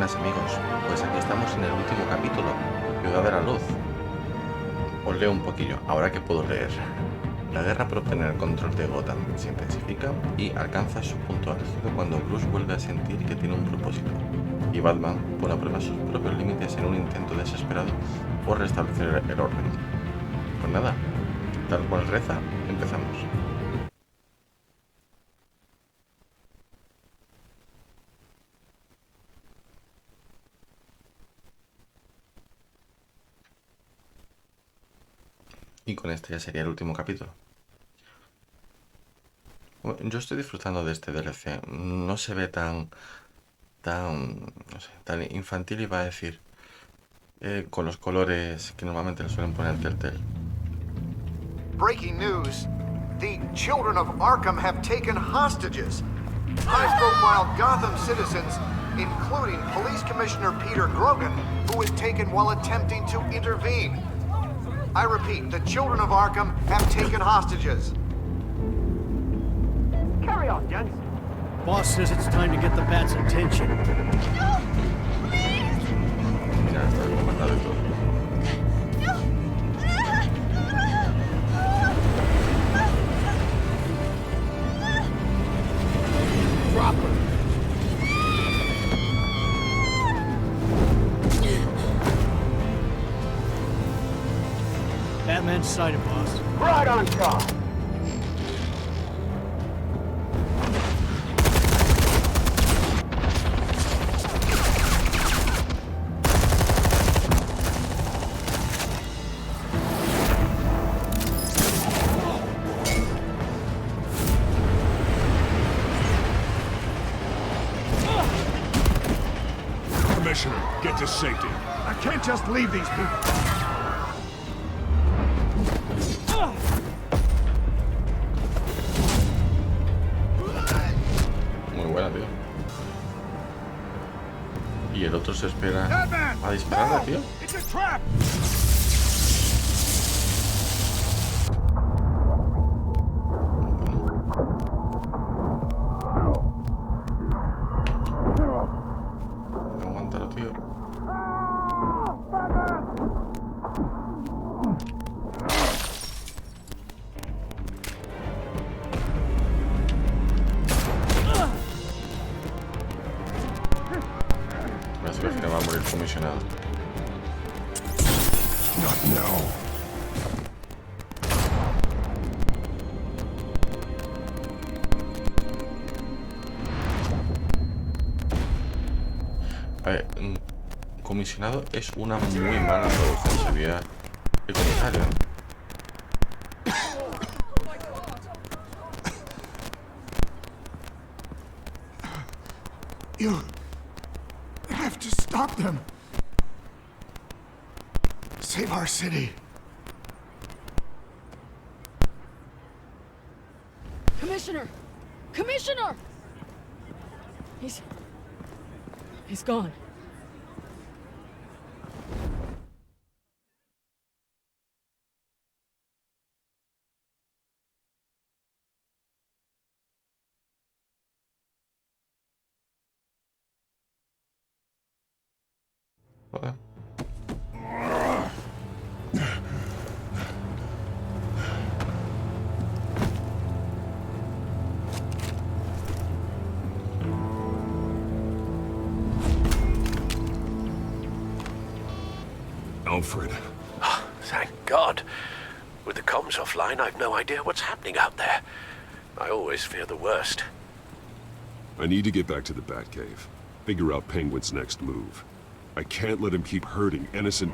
buenas amigos, pues aquí estamos en el último capítulo, Ciudad de la Luz. Os leo un poquillo, ahora que puedo leer. La guerra por obtener el control de Gotham se intensifica y alcanza su punto álgido cuando Bruce vuelve a sentir que tiene un propósito, y Batman pone a prueba sus propios límites en un intento desesperado por restablecer el orden. Pues nada, tal cual reza, empezamos. Y con este ya sería el último capítulo. Bueno, yo estoy disfrutando de este DLC. No se ve tan infantil, iba a decir, con los colores que normalmente le suelen poner en Telltale. Breaking news. The children of Arkham have taken hostages. High-profile Gotham citizens, including Police Commissioner Peter Grogan, who was taken while attempting to intervene. I repeat, the children of Arkham have taken hostages. Carry on, gents. Boss says it's time to get the Bat's attention. No! Please! Ya está comandado y todo. Drop her. Batman's sighted, boss. Right on top. Commissioner, get to safety. I can't just leave these people. Muy buena, tío. Y el otro se espera a dispararle, tío. It's a trap! Aguántalo, tío. Parece que al final va a morir el comisionado. Not now. A ver, comisionado es una muy mala traducción, sería el comisario, ¿no? You have to stop them. Save our city. Commissioner! Commissioner! He's gone. Joder. Alfred. Thank God. With the comms offline, I've no idea what's happening out there. I always fear the worst. I need to get back to the Batcave. Figure out Penguin's next move. I can't let him keep hurting innocent...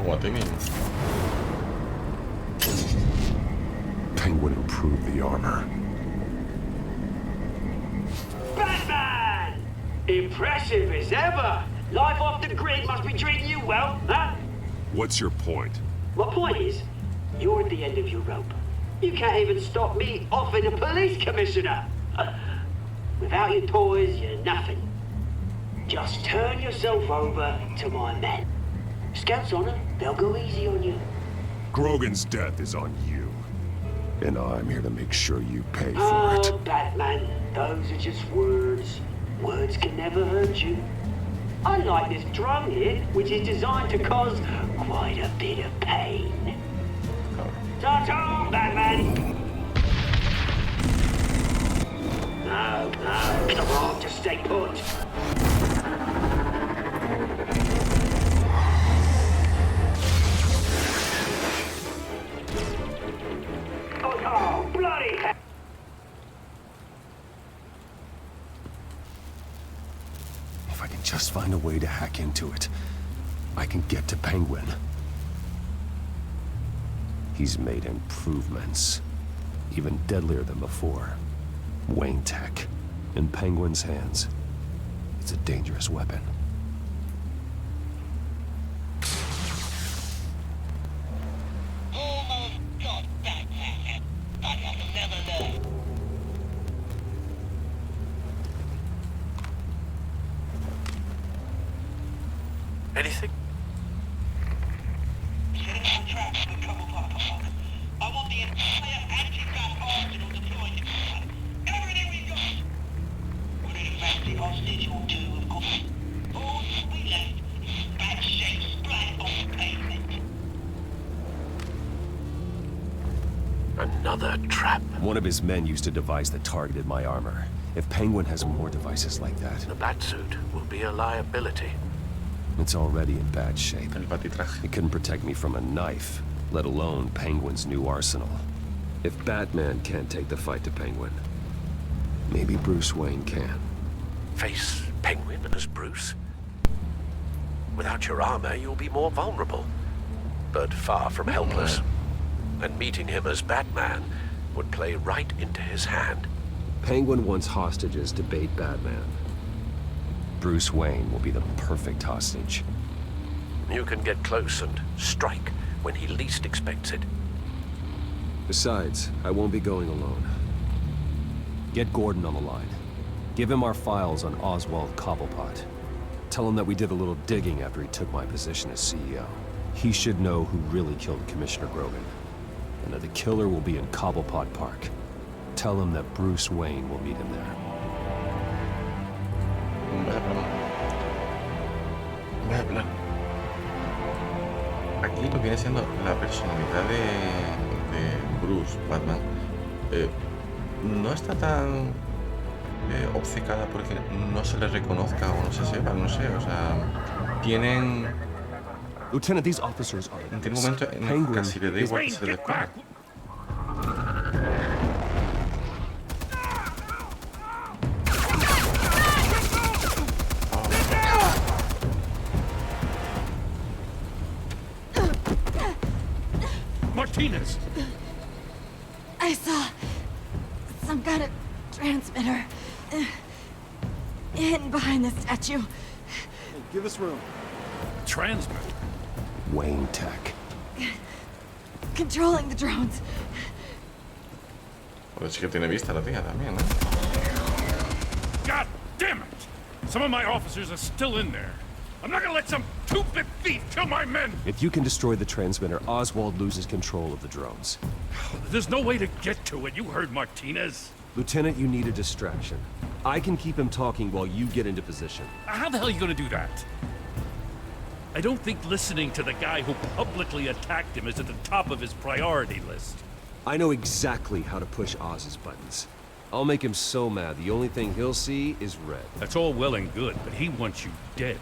What do you mean? Penguin improved the armor. Batman! Impressive as ever. Life off the grid must be treating you well, huh? What's your point? My point is, you're at the end of your rope. You can't even stop me offing a police commissioner. Without your toys, you're nothing. Just turn yourself over to my men. Scouts on it, they'll go easy on you. Grogan's death is on you. And I'm here to make sure you pay for Oh, it. Batman, those are just words. Words can never hurt you. Unlike this drone here, which is designed to cause quite a bit of pain. Ta-ta, Batman! No, come on, just stay put. Oh, bloody hell! If I can just find a way to hack into it, I can get to Penguin. He's made improvements, even deadlier than before. Wayne Tech, in Penguin's hands, it's a dangerous weapon. Almost got that, but I'll never learn. Anything? Setting up a trap for the trouble park. I want the entire anti-gas arsenal deployed in one. Everything we got. Would it affect the hostage or two, of course? All we left is bad shape splat on the pavement. Another trap. One of his men used a device that targeted my armor. If Penguin has more devices like that, The Batsuit will be a liability. it's already in bad shape. El batitraje. It couldn't protect me from a knife, let alone Penguin's new arsenal. If Batman can't take the fight to Penguin, maybe Bruce Wayne can. Face Penguin as Bruce? Without your armor, you'll be more vulnerable, but far from helpless. And meeting him as Batman would play right into his hand. Penguin wants hostages to bait Batman. Bruce Wayne will be the perfect hostage. You can get close and strike when he least expects it. Besides, I won't be going alone. Get Gordon on the line. Give him our files on Oswald Cobblepot. Tell him that we did a little digging after he took my position as CEO. He should know who really killed Commissioner Grogan, and that the killer will be in Cobblepot Park. Tell him that Bruce Wayne will meet him there. Vaya plan. Vaya plan. Aquí lo que viene siendo la personalidad de Bruce, Batman, no está tan obcecada porque no se le reconozca o no se sepa, no sé, o sea, tienen... Lieutenant, these officers are Tiene un momento en el que casi le da igual que se le descubra. Martinez! I saw some kind of transmitter hidden behind the statue. Give us room. Transmitter. Wayne Tech. Controlling the drones. Pues sí que tiene vista la tía también, ¿no? God damn it! Some of my officers are still in there. I'm not gonna let some two-bit thief kill my men! If you can destroy the transmitter, Oswald loses control of the drones. There's no way to get to it. You heard Martinez. Lieutenant, you need a distraction. I can keep him talking while you get into position. How the hell are you gonna do that? I don't think listening to the guy who publicly attacked him is at the top of his priority list. I know exactly how to push Oz's buttons. I'll make him so mad, the only thing he'll see is red. That's all well and good, but he wants you dead.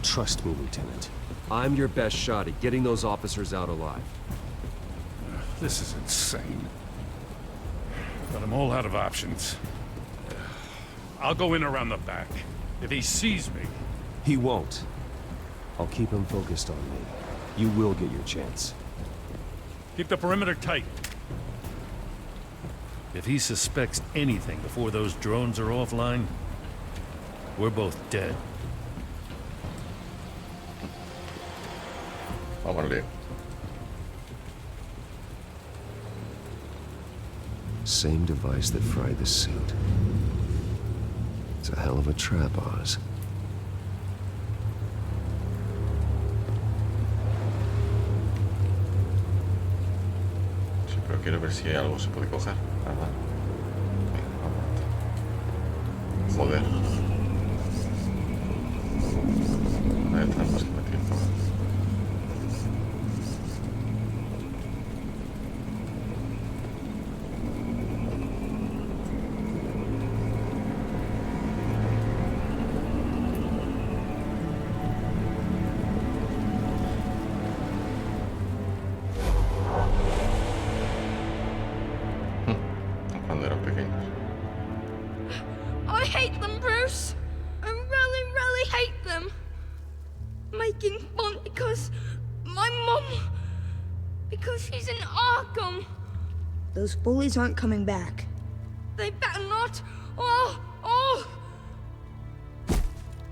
Trust me, Lieutenant. I'm your best shot at getting those officers out alive. This is insane. But I'm all out of options. I'll go in around the back. If he sees me... He won't. I'll keep him focused on me. You will get your chance. Keep the perimeter tight. If he suspects anything before those drones are offline, we're both dead. Vámonos. Same device that fried the suit. It's a hell of a trap, Oz. Sí, pero quiero ver si algo se puede coger, ¿verdad? Venga, aguanta. Joder. Hay trampas que me tienen que ver. Cuando eran pequeños. I hate them, Bruce. I really, really hate them. Making fun because my mum... Because she's in Arkham. Those bullies aren't coming back. They better not. Oh!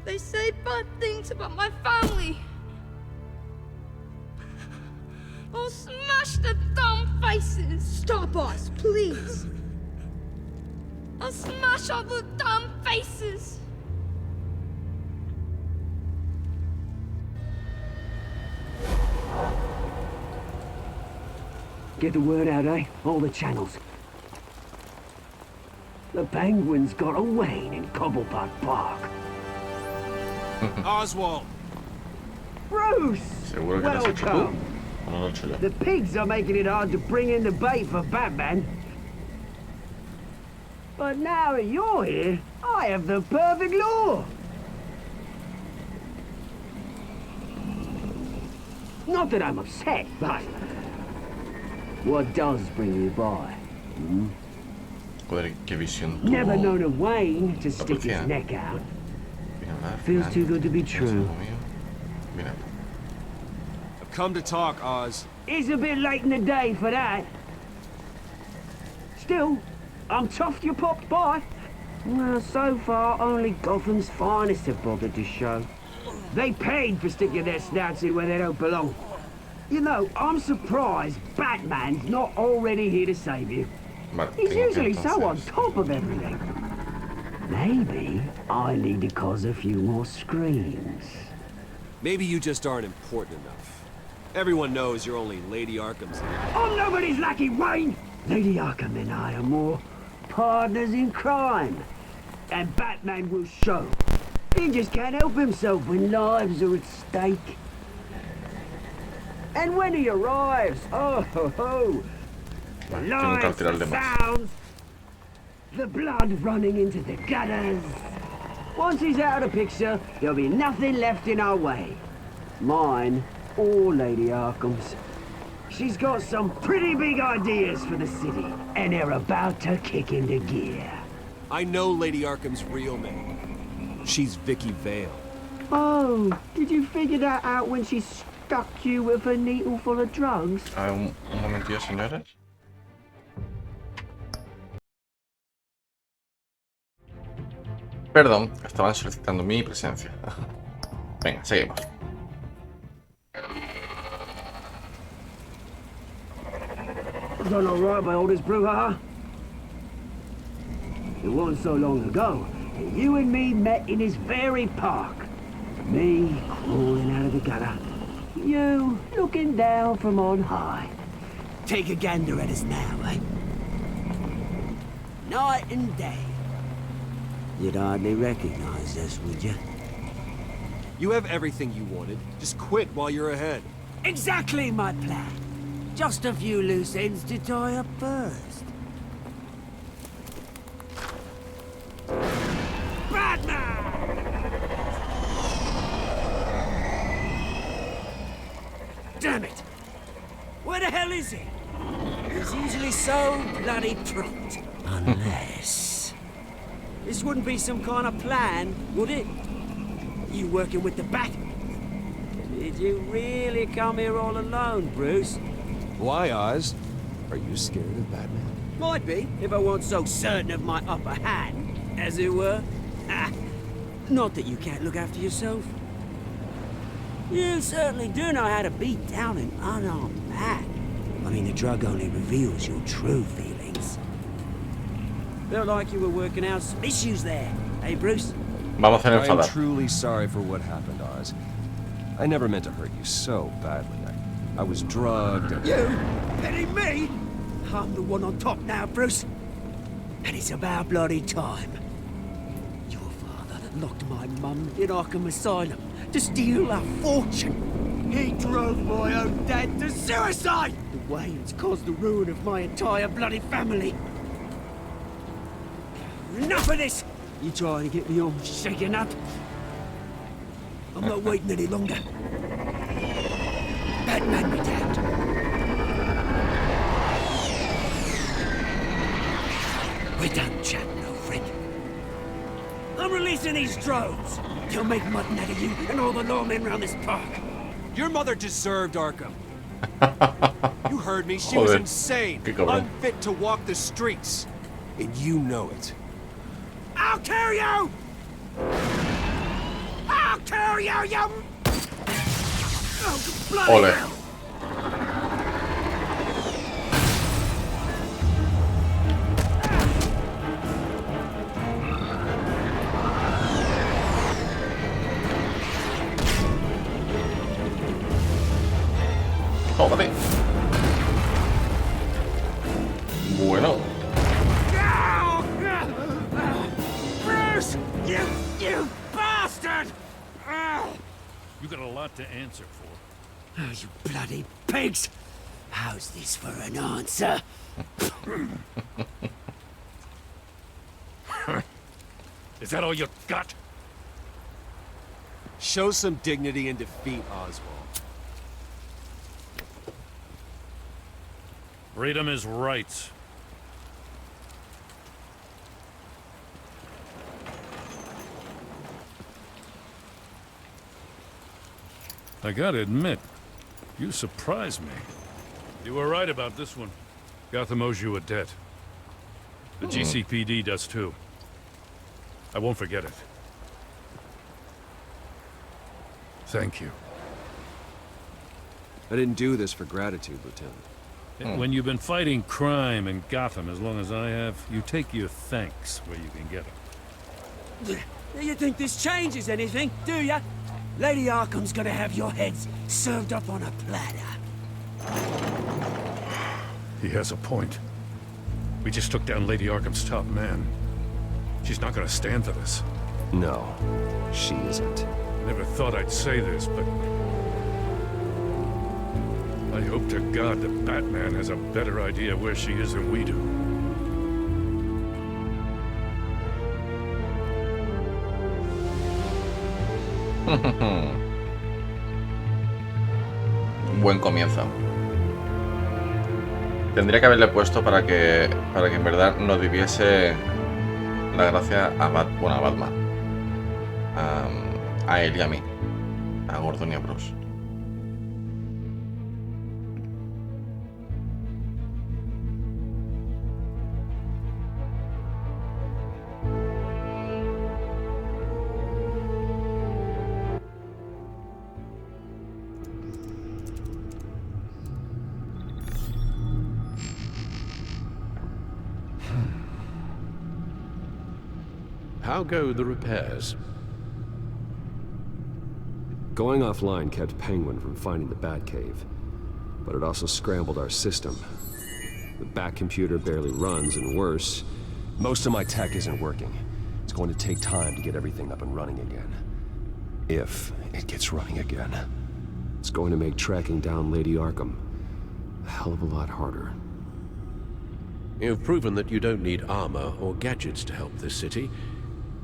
They say bad things about my family. I'll smash the dumb faces. Stop us, please. I'll smash all the dumb faces. Get the word out, eh? All the channels. The Penguins got a Wayne in Cobblepot Park. Oswald! Bruce! Seguro que lo has hecho tú. Welcome! O no lo he hecho yo. The pigs are making it hard to bring in the bait for Batman. But now that you're here, I have the perfect lure. Not that I'm upset, but what does bring you by? Joder, qué visión tuvo. Never known a Wayne to stick his policía. neck out. Mira, Feels too good to be Dios true. mío. Mira. I've come to talk, Oz. It's a bit late in the day for that. Still, I'm chuffed you popped by. Well, so far, only Gotham's finest have bothered to show. They paid for sticking their snouts in where they don't belong. You know, I'm surprised Batman's not already here to save you. Vale, He's tengo que usually so on entonces- top of everything. Maybe I need to cause a few more screams. Maybe you just aren't important enough. Everyone knows you're only Lady Arkham's. I'm nobody's lackey, Wayne! Lady Arkham and I are more partners in crime. And Batman will show. He just can't help himself when lives are at stake. And when he arrives, oh ho ho! The Tengo que lights, alterarle the más. sounds, the blood running into the gutters. Once he's out of the picture, there'll be nothing left in our way. Mine or Lady Arkham's. She's got some pretty big ideas for the city, and they're about to kick into gear. I know Lady Arkham's real name. She's Vicky Vale. Oh, did you figure that out when she stuck you with a needle full of drugs? Un momentillo, señores. Perdón, estaban solicitando mi presencia. Venga, seguimos. Done all right by oldest brouhaha. It wasn't so long ago that you and me met in this very park. Me crawling out of the gutter. You looking down from on high. Take a gander at us now, eh? Night and day. You'd hardly recognize us, would you? You have everything you wanted. Just quit while you're ahead. Exactly my plan. Just a few loose ends to tie up first. Batman! Damn it! Where the hell is he? He's usually so bloody prompt. Unless... This wouldn't be some kind of plan, would it? You working with the Bat? Did you really come here all alone, Bruce? Why, Oz? Are you scared of Batman? Might be, if I weren't so certain of my upper hand, as it were. Not that you can't look after yourself. You certainly do know how to beat down an unarmed man. I mean, the drug only reveals your true feelings. Felt like you were working out some issues there, eh, Bruce? Vamos a hacer I am enfadar. truly sorry for what happened, Oz. I never meant to hurt you so badly. I was drugged and... You? Petting me? I'm the one on top now, Bruce. And it's about bloody time. Your father locked my mum in Arkham Asylum to steal a fortune. He drove my own dad to suicide! The way it's caused the ruin of my entire bloody family. Enough of this! You trying to get me all shaken up? I'm not waiting any longer. Batman me dad. We're done chatting, old friend. I'm releasing these drones. They'll make mutton out of you and all the lawmen around this park. Your mother deserved Arkham. You heard me. She was insane. Unfit to walk the streets. And you know it. I'll kill you! I'll kill you, you... Oh, bloody Ole. hell! Joder. Bueno. Bruce! You bastard! You got a lot to answer for. Oh, you bloody pigs! How's this for an answer? Is that all you got? Show some dignity and defeat Oswald. Freedom is rights. I gotta admit, you surprised me. You were right about this one. Gotham owes you a debt. The GCPD does too. I won't forget it. Thank you. I didn't do this for gratitude, Lieutenant. When you've been fighting crime in Gotham as long as I have, you take your thanks where you can get them. You think this changes anything, do ya? Lady Arkham's gonna have your heads served up on a platter. He has a point. We just took down Lady Arkham's top man. She's not gonna stand for this. No, she isn't. I never thought I'd say this, but I hope to God that Batman has a better idea where she is than we do. Buen comienzo. Tendría que haberle puesto para que en verdad nos viviese la gracia a Batman, a él y a mí, a Gordon y a Bruce. How go the repairs? Going offline kept Penguin from finding the Batcave, but it also scrambled our system. The Bat computer barely runs, and worse, most of my tech isn't working. It's going to take time to get everything up and running again. If it gets running again. It's going to make tracking down Lady Arkham a hell of a lot harder. You've proven that you don't need armor or gadgets to help this city.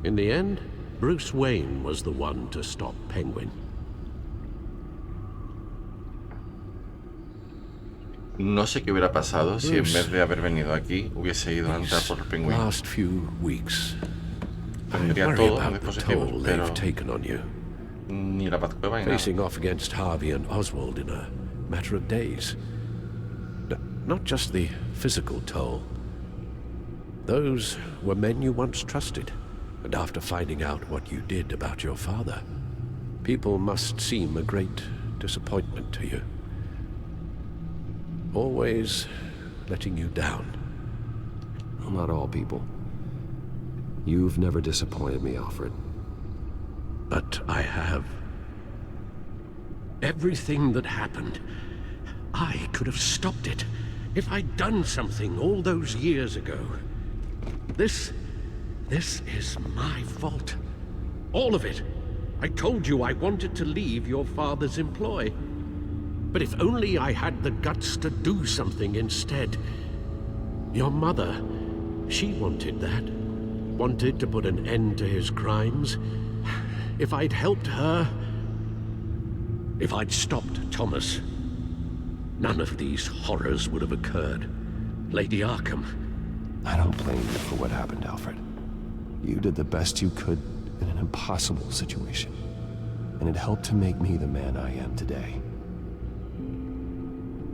In the end, Bruce Wayne was the one to stop Penguin. No sé qué hubiera pasado si en vez de haber venido aquí hubiese ido a entrar por el pingüino. Last few weeks, I Tendría worry todo about the dispositivos, toll pero they've taken on you. ni la Batcueva ni nada. Facing off against Harvey and Oswald in a matter of days. Not just the physical toll. Those were men you once trusted. And after finding out what you did about your father, people must seem a great disappointment to you. Always letting you down. Well, not all people. You've never disappointed me, Alfred. But I have. Everything that happened, I could have stopped it. If I'd done something all those years ago, this is my fault. All of it. I told you I wanted to leave your father's employ. But if only I had the guts to do something instead. Your mother, she wanted that. Wanted to put an end to his crimes. If I'd helped her, if I'd stopped Thomas, none of these horrors would have occurred. Lady Arkham. I don't blame you for what happened, Alfred. You did the best you could in an impossible situation. And it helped to make me the man I am today.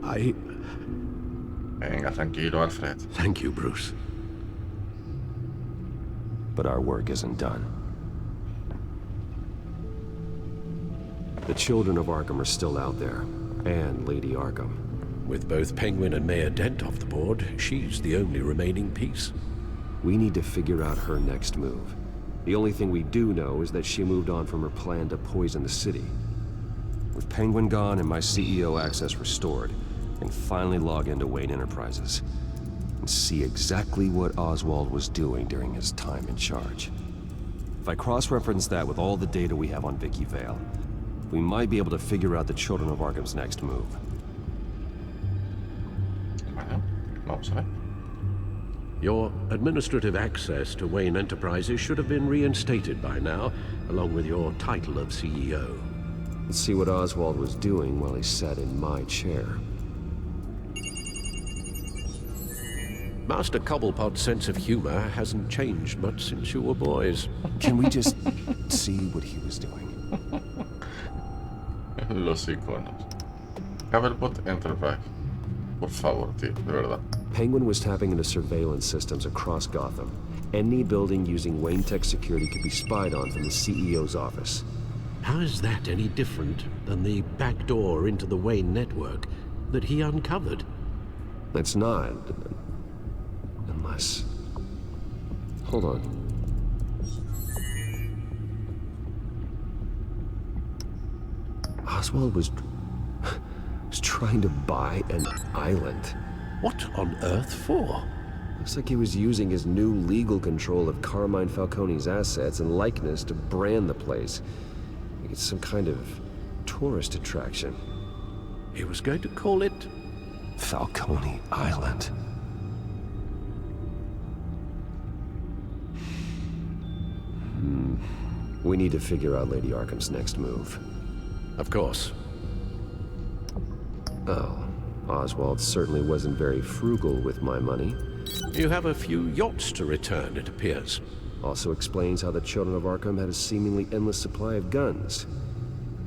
Venga, tranquilo, Alfred. Thank you, Bruce. But our work isn't done. The children of Arkham are still out there, and Lady Arkham. With both Penguin and Mayor Dent off the board, she's the only remaining piece. We need to figure out her next move. The only thing we do know is that she moved on from her plan to poison the city. With Penguin gone and my CEO access restored, I can finally log into Wayne Enterprises and see exactly what Oswald was doing during his time in charge. If I cross-reference that with all the data we have on Vicky Vale, we might be able to figure out the Children of Arkham's next move. Bueno, vamos a ver. Your administrative access to Wayne Enterprises should have been reinstated by now, along with your title of CEO. Let's see what Oswald was doing while he sat in my chair. Master Cobblepot's sense of humor hasn't changed much since you were boys. Can we just see what he was doing? Los iconos. Cobblepot Enterprise. Por favor, tío, de verdad. Penguin was tapping into surveillance systems across Gotham. Any building using Wayne Tech security could be spied on from the CEO's office. How is that any different than the back door into the Wayne network that he uncovered? It's not. Unless... Hold on. Oswald was trying to buy an island. What on earth for? Looks like he was using his new legal control of Carmine Falcone's assets and likeness to brand the place. Like it's some kind of tourist attraction. He was going to call it... Falcone Island. We need to figure out Lady Arkham's next move. Of course. Oh, Oswald certainly wasn't very frugal with my money. You have a few yachts to return, it appears. Also explains how the Children of Arkham had a seemingly endless supply of guns.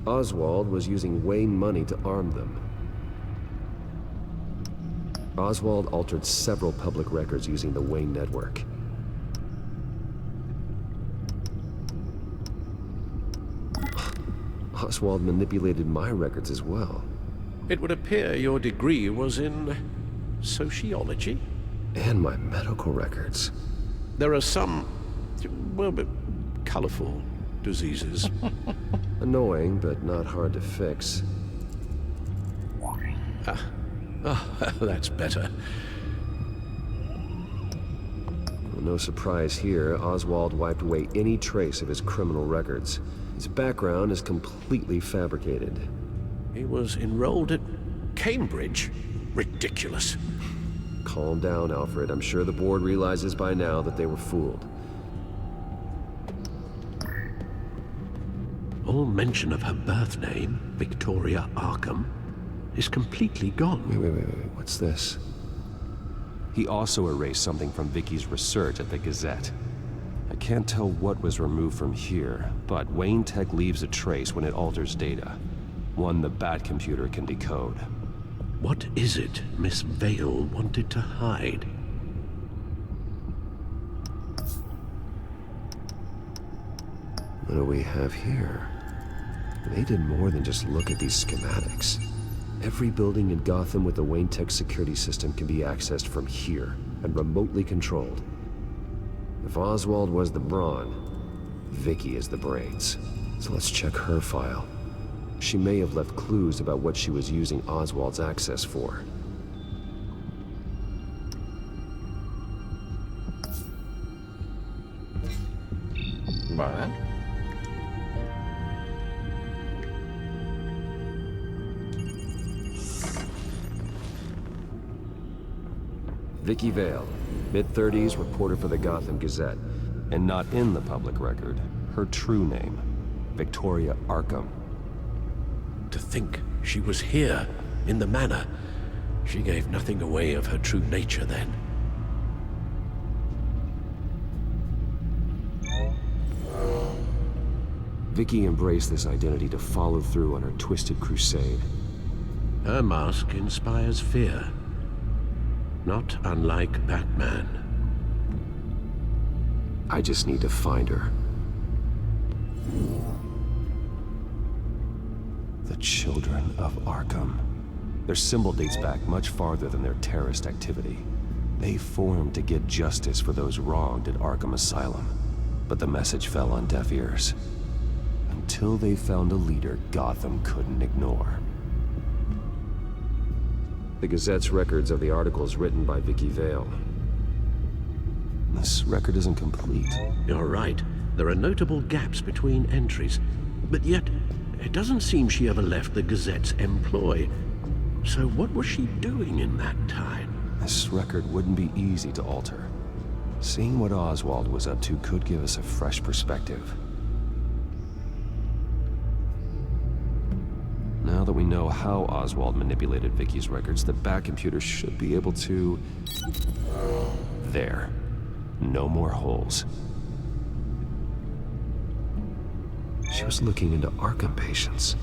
Oswald was using Wayne money to arm them. Oswald altered several public records using the Wayne network. Oswald manipulated my records as well. It would appear your degree was in... sociology? And my medical records. There are some... well, but colorful diseases. Annoying, but not hard to fix. That's better. Well, no surprise here, Oswald wiped away any trace of his criminal records. His background is completely fabricated. He was enrolled at Cambridge? Ridiculous. Calm down, Alfred. I'm sure the board realizes by now that they were fooled. All mention of her birth name, Victoria Arkham, is completely gone. Wait. What's this? He also erased something from Vicky's research at the Gazette. I can't tell what was removed from here, but Wayne Tech leaves a trace when it alters data. One the Bat computer can decode. What is it Miss Vale wanted to hide? What do we have here? They did more than just look at these schematics. Every building in Gotham with the Wayne Tech security system can be accessed from here and remotely controlled. If Oswald was the brawn, Vicky is the brains. So let's check her file. She may have left clues about what she was using Oswald's access for. Vale. Vicky Vale, mid-30s, reporter for the Gotham Gazette. And not in the public record, her true name, Victoria Arkham. To think she was here, in the manor. She gave nothing away of her true nature then. Vicky embraced this identity to follow through on her twisted crusade. Her mask inspires fear. Not unlike Batman. I just need to find her. The Children of Arkham. Their symbol dates back much farther than their terrorist activity. They formed to get justice for those wronged at Arkham Asylum. But the message fell on deaf ears. Until they found a leader Gotham couldn't ignore. The Gazette's records of the articles written by Vicky Vale. This record isn't complete. You're right. There are notable gaps between entries. But yet, it doesn't seem she ever left the Gazette's employ. So what was she doing in that time? This record wouldn't be easy to alter. Seeing what Oswald was up to could give us a fresh perspective. Now that we know how Oswald manipulated Vicky's records, the Bat computer should be able to... There. No more holes. She was looking into Arkham patients,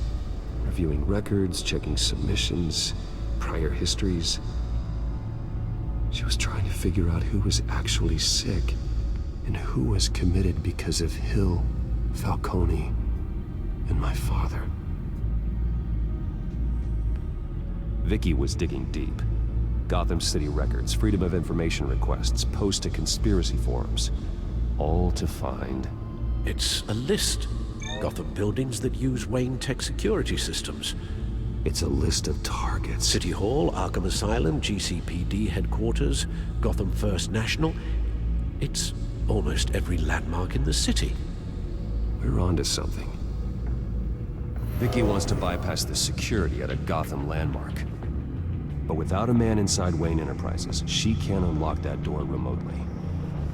reviewing records, checking submissions, prior histories. She was trying to figure out who was actually sick and who was committed because of Hill, Falcone, and my father. Vicky was digging deep. Gotham City records, Freedom of Information requests, posts to conspiracy forums. All to find... It's a list. Gotham buildings that use Wayne Tech security systems. It's a list of targets. City Hall, Arkham Asylum, GCPD headquarters, Gotham First National. It's almost every landmark in the city. We're onto something. Vicky wants to bypass the security at a Gotham landmark. But without a man inside Wayne Enterprises, she can't unlock that door remotely.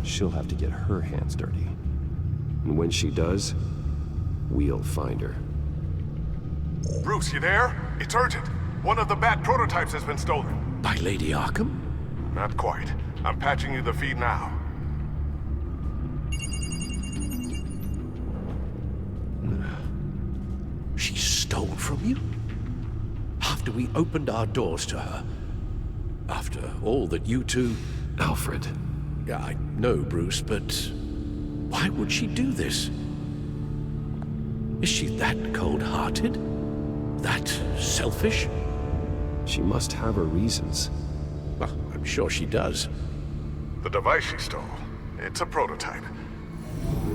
She'll have to get her hands dirty. And when she does, we'll find her. Bruce, you there? It's urgent. One of the Bat prototypes has been stolen. By Lady Arkham? Not quite. I'm patching you the feed now. She stole from you? After we opened our doors to her? After all that you two... Alfred. Yeah, I know, Bruce, but... why would she do this? Is she that cold-hearted? That selfish? She must have her reasons. Well, I'm sure she does. The device she stole, it's a prototype.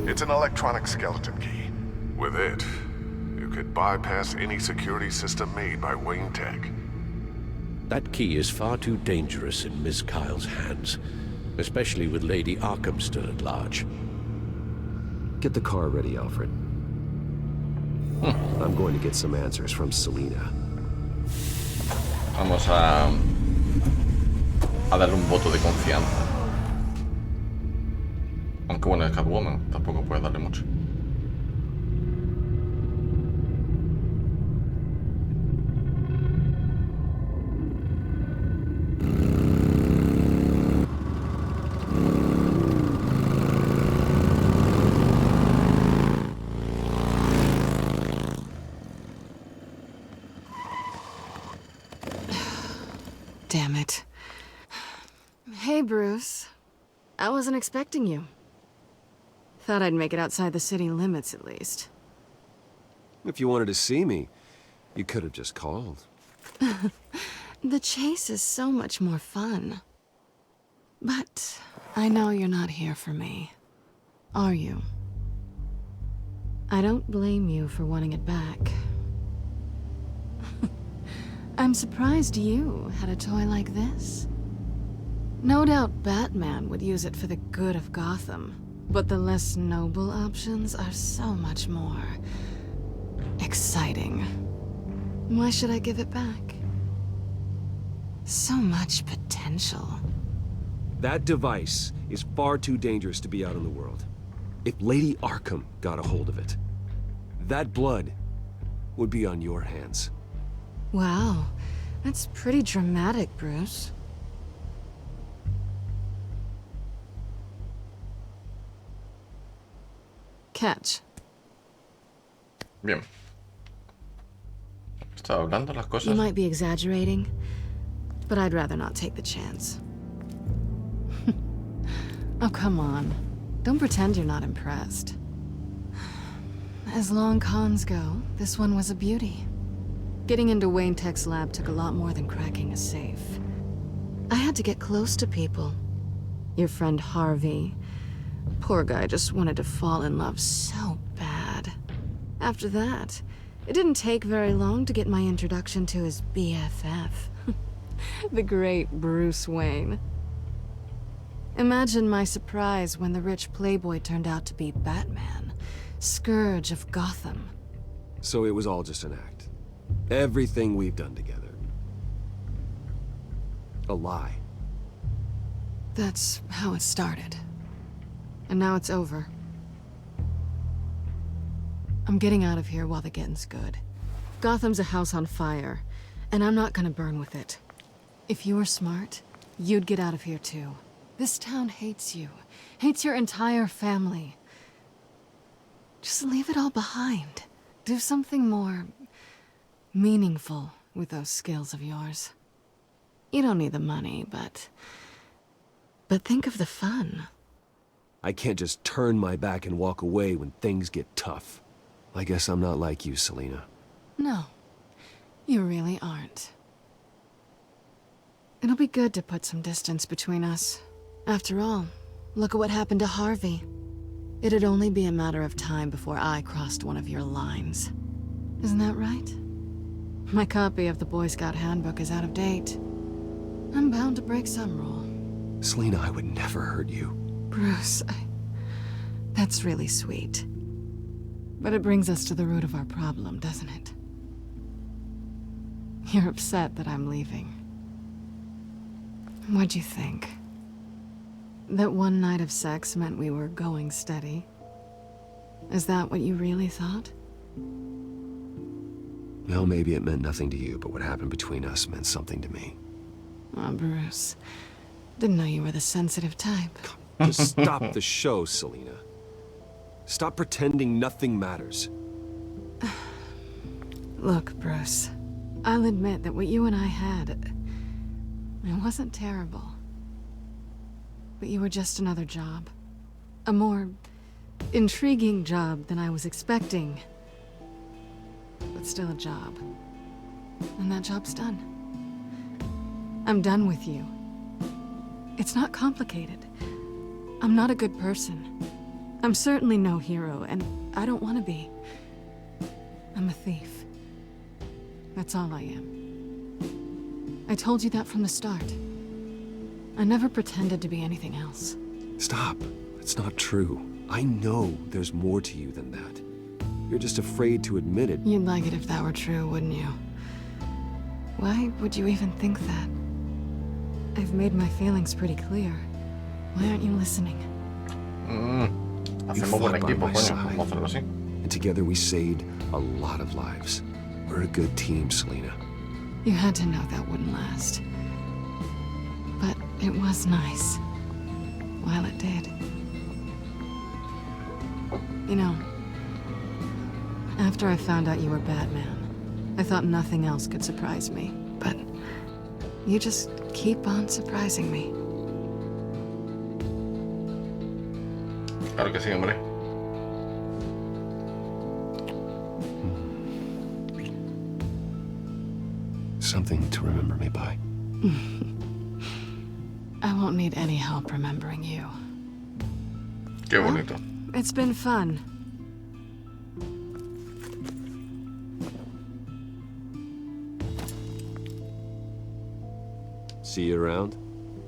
It's an electronic skeleton key. With it, you could bypass any security system made by Wayne Tech. That key is far too dangerous in Miss Kyle's hands, especially with Lady Arkham still at large. Get the car ready, Alfred. I'm going to get some answers from Selina. Vamos a darle un voto de confianza. Aunque bueno, es Catwoman, tampoco puede darle mucho. Damn it. Hey, Bruce. I wasn't expecting you. Thought I'd make it outside the city limits, at least. If you wanted to see me, you could have just called. The chase is so much more fun. But I know you're not here for me. Are you? I don't blame you for wanting it back. I'm surprised you had a toy like this. No doubt Batman would use it for the good of Gotham. But the less noble options are so much more exciting. Why should I give it back? So much potential. That device is far too dangerous to be out in the world. If Lady Arkham got a hold of it, that blood would be on your hands. Wow, that's pretty dramatic, Bruce. Catch. Bien. Estaba hablando las cosas. You might be exaggerating, but I'd rather not take the chance. Oh, come on. Don't pretend you're not impressed. As long cons go, this one was a beauty. Getting into Wayne Tech's lab took a lot more than cracking a safe. I had to get close to people. Your friend Harvey. Poor guy just wanted to fall in love so bad. After that, it didn't take very long to get my introduction to his BFF. The great Bruce Wayne. Imagine my surprise when the rich playboy turned out to be Batman, Scourge of Gotham. So it was all just an act. Everything we've done together. A lie. That's how it started. And now it's over. I'm getting out of here while the getting's good. Gotham's a house on fire, and I'm not gonna burn with it. If you were smart, you'd get out of here too. This town hates you. Hates your entire family. Just leave it all behind. Do something more meaningful with those skills of yours. You don't need the money, but think of the fun. I can't just turn my back and walk away when things get tough. I guess I'm not like you, Selina. No, you really aren't. It'll be good to put some distance between us. After all, look at what happened to Harvey. It'd only be a matter of time before I crossed one of your lines. Isn't that right? My copy of the Boy Scout Handbook is out of date. I'm bound to break some rule. Selina, I would never hurt you. Bruce, that's really sweet. But it brings us to the root of our problem, doesn't it? You're upset that I'm leaving. What'd you think? That one night of sex meant we were going steady? Is that what you really thought? Well, maybe it meant nothing to you, but what happened between us meant something to me. Oh, Bruce. Didn't know you were the sensitive type. Just stop the show, Selina. Stop pretending nothing matters. Look, Bruce. I'll admit that what you and I had, it wasn't terrible. But you were just another job. A more intriguing job than I was expecting. But still a job. And that job's done. I'm done with you. It's not complicated. I'm not a good person. I'm certainly no hero, and I don't want to be. I'm a thief. That's all I am. I told you that from the start. I never pretended to be anything else. Stop. It's not true. I know there's more to you than that. You're just afraid to admit it. You'd like it if that were true, wouldn't you? Why would you even think that? I've made my feelings pretty clear. Why aren't you listening? Hacemos buen equipo, coño. Vamos a hacerlo así. And together we saved a lot of lives. We're a good team, Selina. You had to know that wouldn't last. But it was nice. While it did. You know, after I found out you were Batman, I thought nothing else could surprise me. But you just keep on surprising me. Claro que sí, hombre. Something to remember me by. I won't need any help remembering you. Qué bonito. It's been fun. See you around?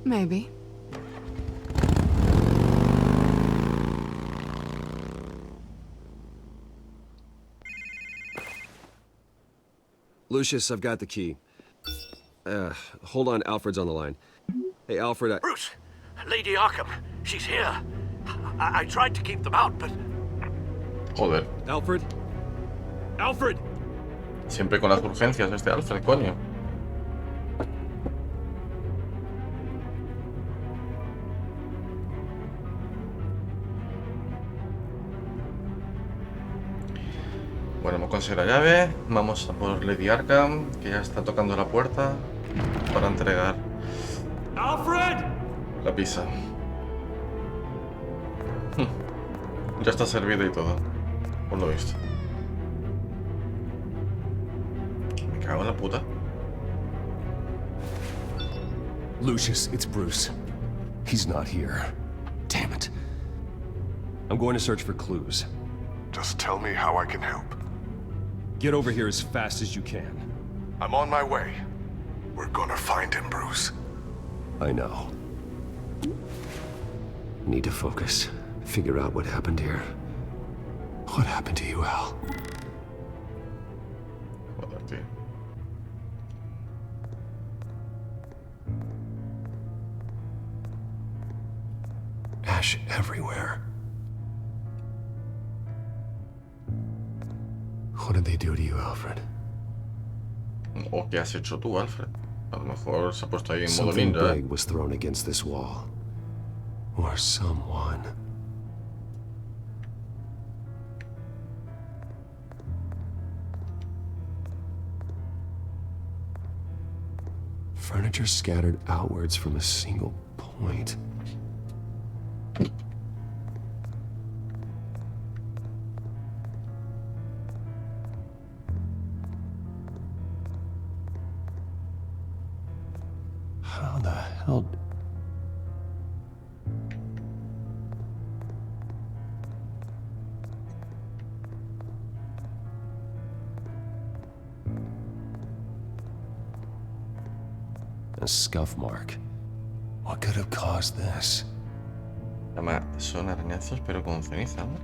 Maybe. Lucius, I've got the key. Hold on, Alfred's on the line. Hey, Alfred, Bruce! Lady Arkham, she's here. I tried to keep them out, but... Joder. Alfred? Alfred! Siempre con las urgencias este Alfred, coño. Bueno, hemos conseguido la llave. Vamos a por Lady Arkham, que ya está tocando la puerta para entregar ¡Alfred! la pizza. Ya está servida y todo, por lo visto. Me cago en la puta. Lucius, it's Bruce. He's not here. Damn it. I'm going to search for clues. Just tell me how I can help. Get over here as fast as you can. I'm on my way. We're gonna find him, Bruce. I know. Need to focus. Figure out what happened here. What happened to you, Al? Joder, tío. Ash everywhere. What did they do to you, Alfred? ¿O qué has hecho tú, Alfred? A lo mejor se ha puesto ahí en modo Something ninja. big was thrown against this wall. Or someone. Furniture scattered outwards from a single point. How the hell... A scuff mark. What could have caused this? Además, son arañazos pero con ceniza, ¿no?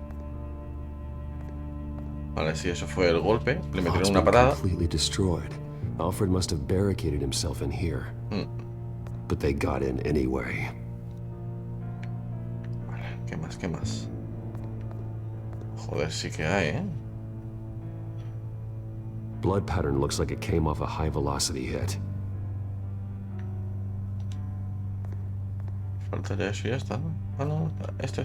Vale, sí, eso fue el golpe. Le metieron una patada. Completely destroyed. Alfred must have barricaded himself in here. But they got in anyway. Vale, ¿qué más? ¿Qué más? Joder, sí que hay, ¿eh? Blood pattern looks like it came off a high velocity hit. Falta ya eso y ya está, ¿no? Ah, no, esto.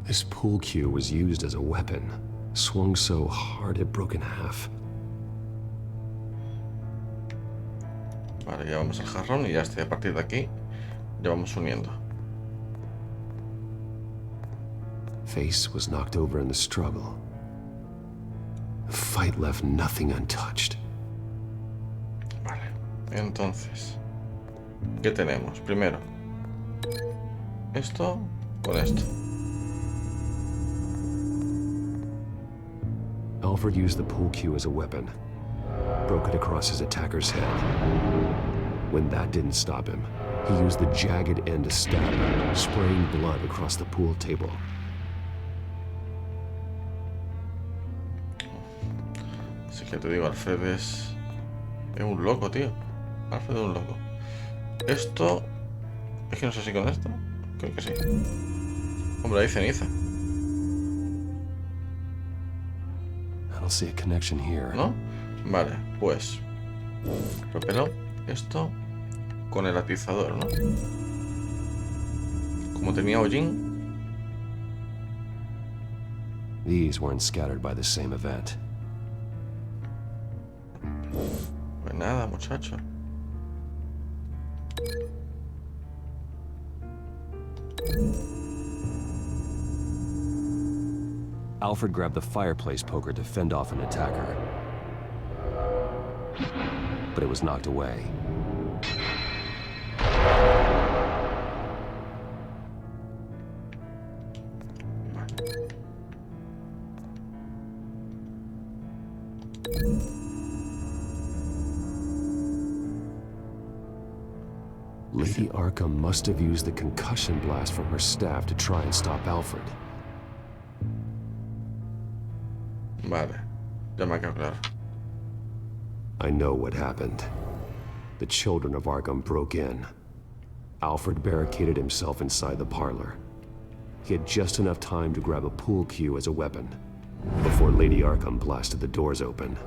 This pool cue was used as a weapon. Swung so hard it broke in half. Vale, ya vamos al jarrón y ya está. A partir de aquí ya vamos uniendo. Face was knocked over in the struggle. The fight left nothing untouched. Vale, entonces, ¿qué tenemos? Primero, esto con esto. Alfred used the pool cue as a weapon. Broke it across his attacker's head. When that didn't stop him, he used the jagged end to stab him, spraying blood across the pool table. Así que te digo, Alfred es un loco, tío. Alfred es un loco. Esto... Es que no sé si con esto. Creo que sí. Hombre, hay ceniza. I don't see a connection here. ¿No? Vale, pues... Repelo esto con el atizador, ¿no? Como tenía hollín. These weren't scattered by the same event. Pues nada, muchacho. Alfred grabbed the fireplace poker to fend off an attacker. But it was knocked away. Lady Arkham must have used the concussion blast from her staff to try and stop Alfred. Vale, ya me ha quedado claro. I know what happened. The children of Arkham broke in. Alfred barricaded himself inside the parlor. He had just enough time to grab a pool cue as a weapon before Lady Arkham blasted the doors open.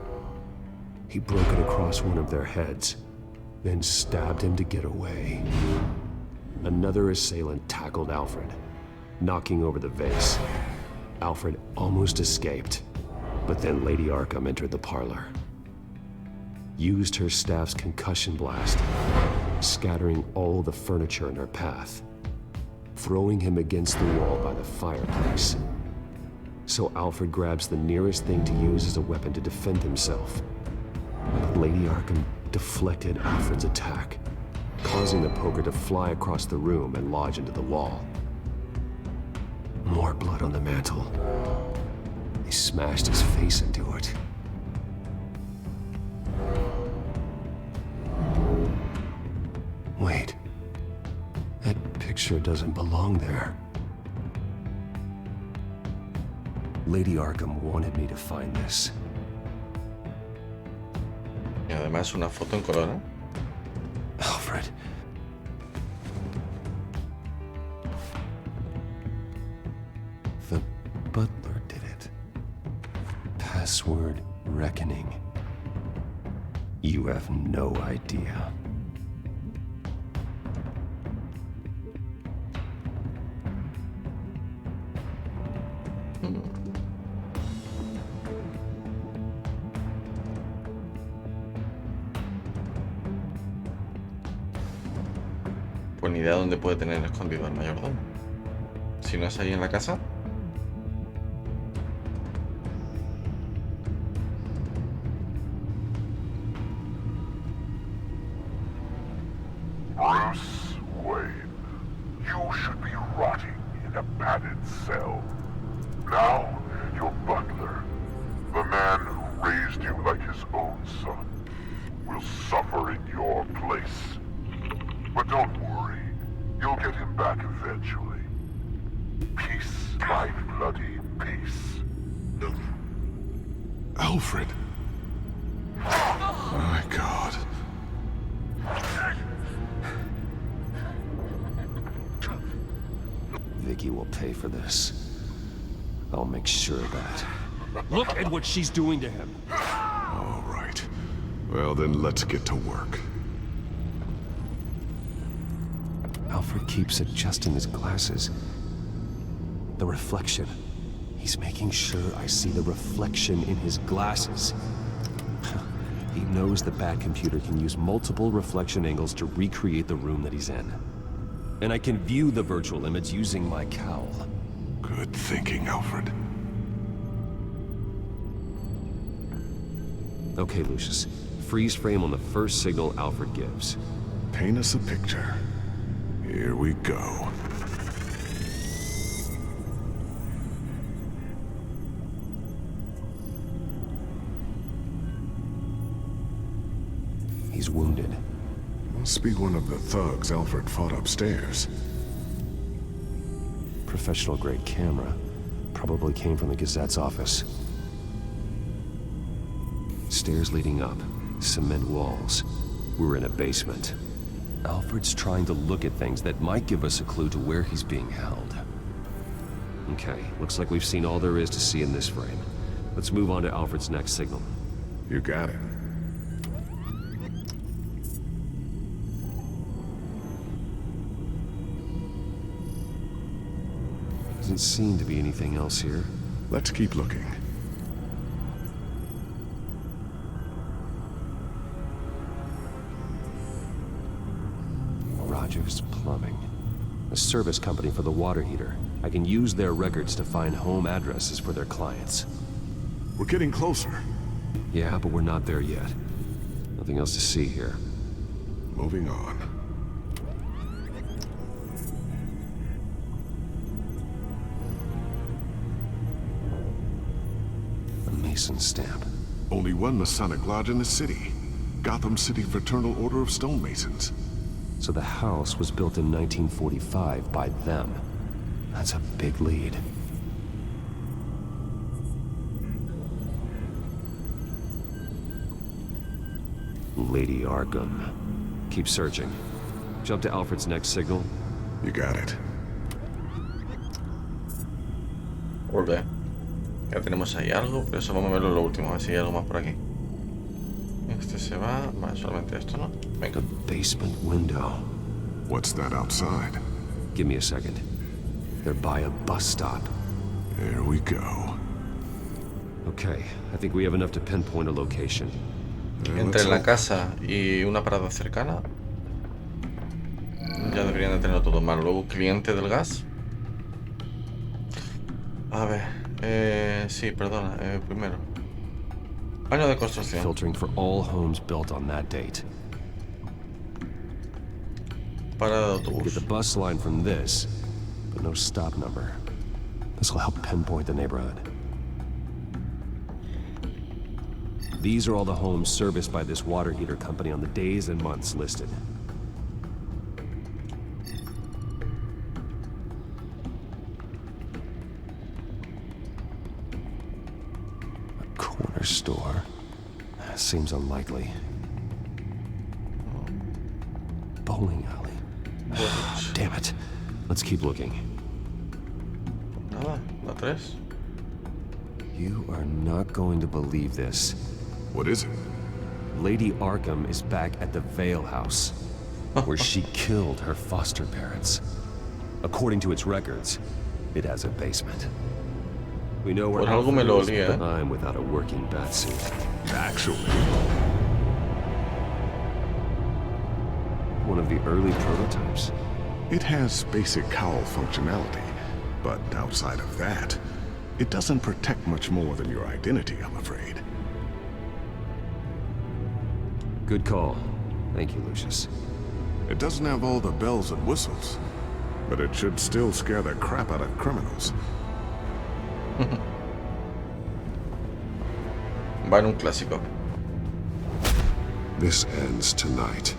He broke it across one of their heads, then stabbed him to get away. Another assailant tackled Alfred, knocking over the vase. Alfred almost escaped, but then Lady Arkham entered the parlor. Used her staff's concussion blast, scattering all the furniture in her path, throwing him against the wall by the fireplace. So Alfred grabs the nearest thing to use as a weapon to defend himself. But Lady Arkham deflected Alfred's attack, causing the poker to fly across the room and lodge into the wall. More blood on the mantle. He smashed his face into it. Wait. That picture doesn't belong there. Lady Arkham wanted me to find this. Y además una foto en color, ¿eh? Alfred. The butler did it. Password reckoning. You have no idea. Pues ni idea de dónde puede tener escondido el mayordomo. Si no es ahí en la casa. Bruce Wayne, you should be rotting in a padded cell. Now, your butler, the man who raised you like his own son, will suffer in your place. But don't worry, you'll get him back eventually. Peace, my bloody peace. Alfred. My God. Vicky will pay for this. I'll make sure of that. Look at what she's doing to him. All right. Well, then let's get to work. Alfred keeps adjusting his glasses. The reflection. He's making sure I see the reflection in his glasses. He knows the Batcomputer can use multiple reflection angles to recreate the room that he's in. And I can view the virtual image using my cowl. Good thinking, Alfred. Okay, Lucius. Freeze frame on the first signal Alfred gives. Paint us a picture. Here we go. He's wounded. Must be one of the thugs Alfred fought upstairs. Professional-grade camera. Probably came from the Gazette's office. Stairs leading up. Cement walls. We're in a basement. Alfred's trying to look at things that might give us a clue to where he's being held. Okay, looks like we've seen all there is to see in this frame. Let's move on to Alfred's next signal. You got it. Doesn't seem to be anything else here. Let's keep looking. Rogers Plumbing. A service company for the water heater. I can use their records to find home addresses for their clients. We're getting closer. Yeah, but we're not there yet. Nothing else to see here. Moving on. A Mason stamp. Only one Masonic lodge in the city. Gotham City Fraternal Order of Stonemasons. So the house was built in 1945 by them. That's a big lead. Lady Arkham. Keep searching. Jump to Alfred's next signal. You got it. Vuelve. Ya tenemos ahí algo, pero eso vamos a verlo lo último. A ver si hay algo más por aquí. Este se va. Vale, solamente esto, ¿no? Venga. The basement window. What's that outside? Give me a second. They're by a bus stop. Here we go. Okay, I think we have enough to pinpoint a location. Entre la casa y una parada cercana. Ya deberían de tenerlo todo mal. Luego, cliente del gas. A ver, sí, perdona, primero. Año de construcción. Filtering for all homes built on that date. Parada de Get autobús. the bus line from this, but no stop number. This will help pinpoint the neighborhood. These are all the homes serviced by this water heater company on the days and months listed. A corner store? Seems unlikely. Bowling alley. Damn it. Let's keep looking. Nada, la 3. You are not going to believe this. What is it? Lady Arkham is back at the Vale House, where she killed her foster parents. According to its records, it has a basement. We know where Por algo me lo Alfred is, olía, but I'm without a working batsuit. Actually, One of the early prototypes. it has basic cowl functionality, but outside of that, it doesn't protect much more than your identity, I'm afraid. Good call. Thank you, Lucius. It doesn't have all the bells and whistles, but it should still scare the crap out of criminals. Va en un clásico. This ends tonight.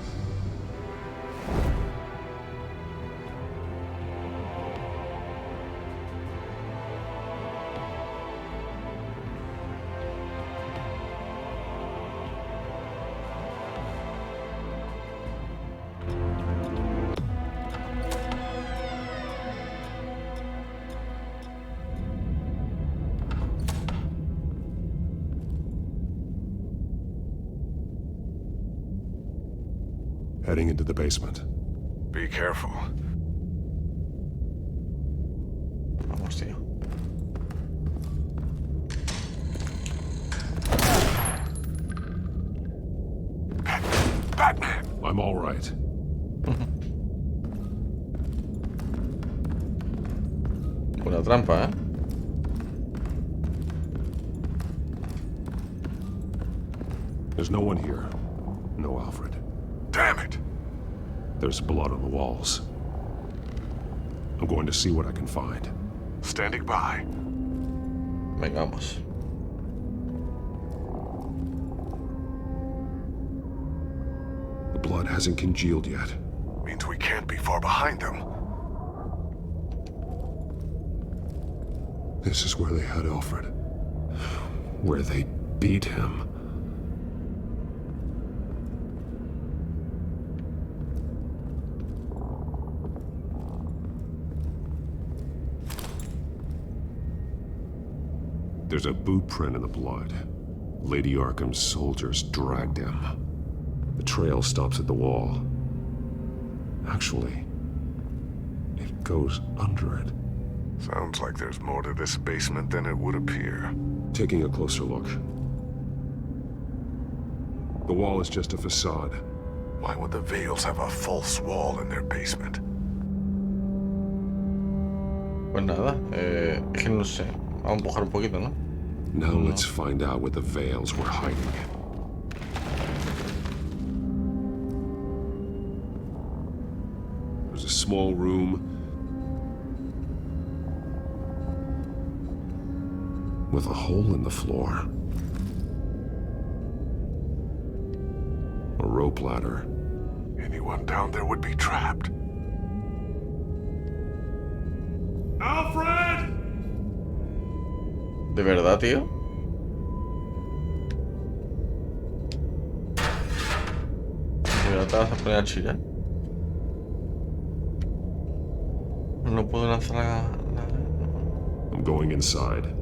Heading into the basement. Be careful. Vamos, tío. Batman! I'm all right. Una trampa, ¿eh? There's no one here. No Alfred. Damn it! There's blood on the walls. I'm going to see what I can find. Standing by. Vengamos. The blood hasn't congealed yet. Means we can't be far behind them. This is where they had Alfred. Where they beat him. There's a boot print in the blood. Lady Arkham's soldiers dragged him. The trail stops at the wall. Actually, it goes under it. Sounds like there's more to this basement than it would appear. Taking a closer look. The wall is just a facade. Why would the Vales have a false wall in their basement? Pues nada, es que no sé. Vamos a empujar un poquito, ¿no? Now let's find out what the Vales were hiding. There's a small room with a hole in the floor. A rope ladder. Anyone down there would be trapped. Alfred! ¿De verdad, tío? ¿No te vas a poner a chillar? No puedo lanzar la... I'm going inside.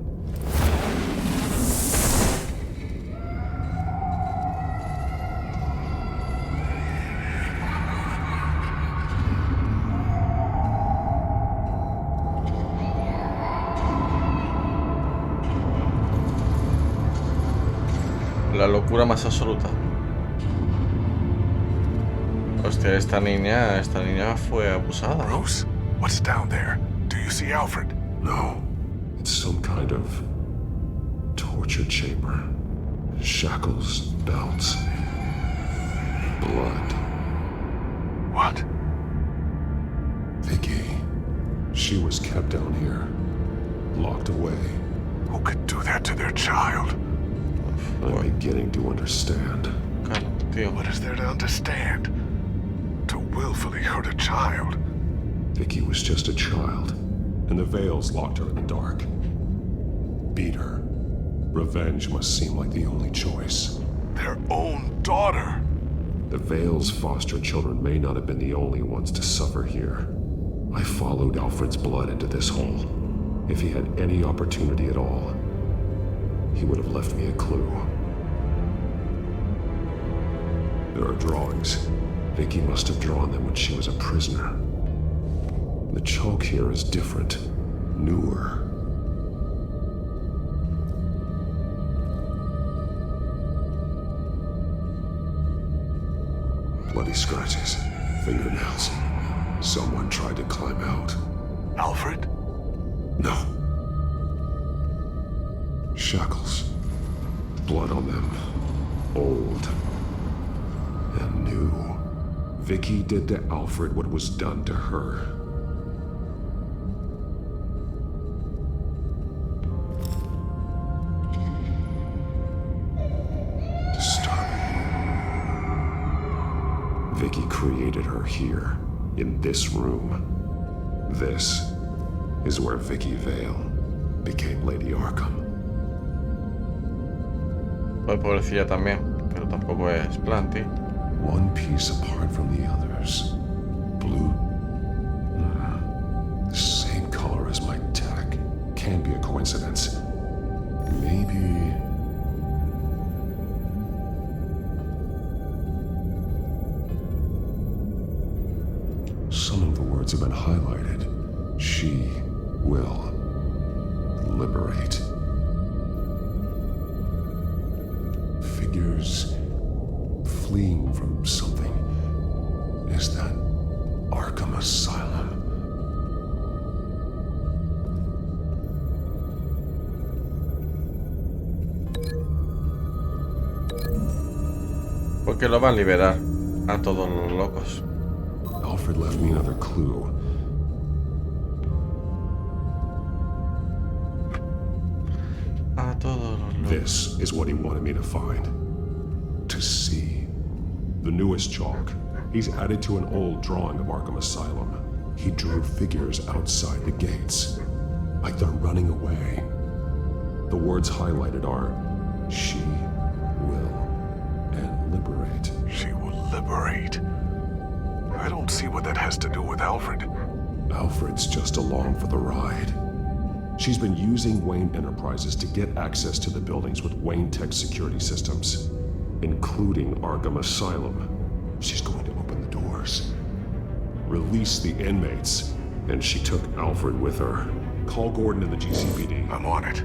La locura más absoluta. Hostia, esta niña fue abusada, ¿no? Bruce, what's down there? Do you see Alfred? No. It's some kind of torture chamber. Shackles, belts, blood. What? Vicky. She was kept down here, locked away. Who could do that to their child? I'm beginning to understand. What is there to understand? To willfully hurt a child? Vicky was just a child, and the Veils locked her in the dark. Beat her. Revenge must seem like the only choice. Their own daughter! The Veils' foster children may not have been the only ones to suffer here. I followed Alfred's blood into this hole. If he had any opportunity at all, he would have left me a clue. There are drawings. Vicky must have drawn them when she was a prisoner. The chalk here is different, newer. Bloody scratches, fingernails. Someone tried to climb out. Alfred? No. Shackles. Blood on them. Old. And new. Vicky did to Alfred what was done to her. Disturbing. Vicky created her here, in this room. This is where Vicky Vale became Lady Arkham. Pues pobrecilla también, pero tampoco es Planty. One piece apart from the others. Blue. The same color as my tech. Can't be a coincidence. Maybe... Some of the words have been highlighted. She will liberate. Figures fleeing from something. Is that Arkham Asylum? Porque lo va a liberar a todos los locos. Alfred left me another clue. A todos los locos. This is what he wanted me to find. To see. The newest chalk. He's added to an old drawing of Arkham Asylum. He drew figures outside the gates. Like they're running away. The words highlighted are, she will, and liberate. She will liberate? I don't see what that has to do with Alfred. Alfred's just along for the ride. She's been using Wayne Enterprises to get access to the buildings with Wayne Tech security systems, including Arkham Asylum. She's going to open the doors, release the inmates, and she took Alfred with her. Call Gordon and the GCPD. I'm on it.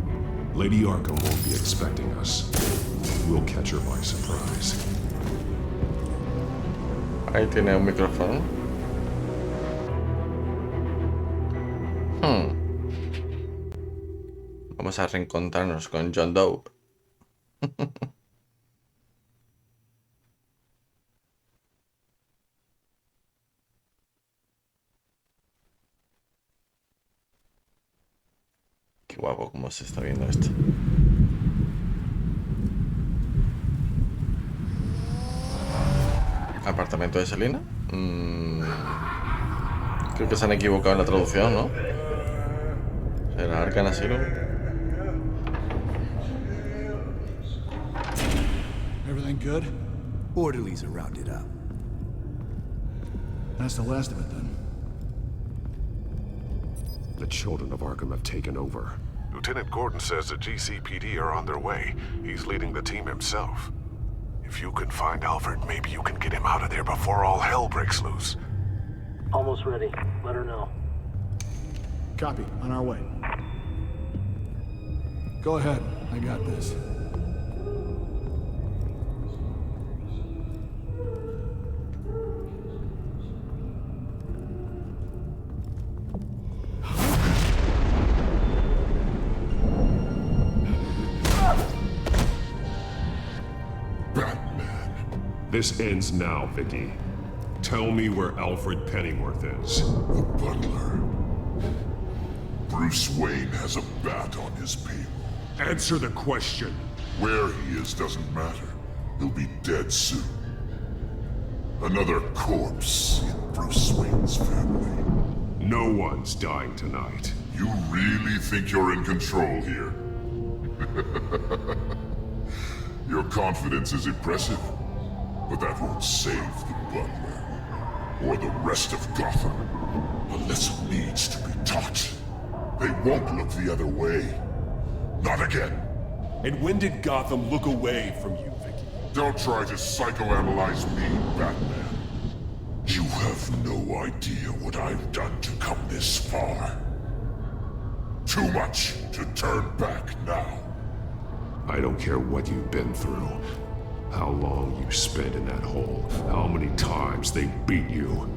Lady Arkham won't be expecting us. We'll catch her by surprise. Ahí tiene un micrófono. Vamos a reencontrarnos con John Doe. Qué guapo cómo se está viendo esto. Apartamento de Selina. Creo que se han equivocado en la traducción, ¿no? ¿Será Arkham Asylum? Everything good? Orderlies are rounded up. That's the last of it, then. The children of Arkham have taken over. Lieutenant Gordon says the GCPD are on their way. He's leading the team himself. If you can find Alfred, maybe you can get him out of there before all hell breaks loose. Almost ready. Let her know. Copy. On our way. Go ahead. I got this. This ends now, Vicky. Tell me where Alfred Pennyworth is. The butler. Bruce Wayne has a bat on his payroll. Answer the question. Where he is doesn't matter. He'll be dead soon. Another corpse in Bruce Wayne's family. No one's dying tonight. You really think you're in control here? Your confidence is impressive. But that won't save the butler, or the rest of Gotham. A lesson needs to be taught. They won't look the other way. Not again. And when did Gotham look away from you, Vicky? Don't try to psychoanalyze me, Batman. You have no idea what I've done to come this far. Too much to turn back now. I don't care what you've been through. How long you spent in that hole, how many times they beat you.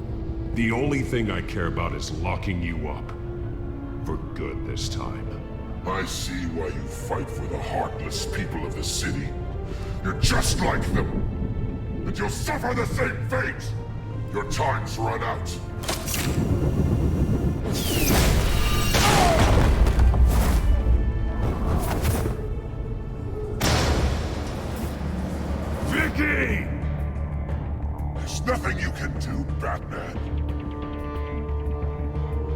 The only thing I care about is locking you up. For good this time. I see why you fight for the heartless people of the city. You're just like them. And you'll suffer the same fate! Your time's run out. Vicky! There's nothing you can do, Batman.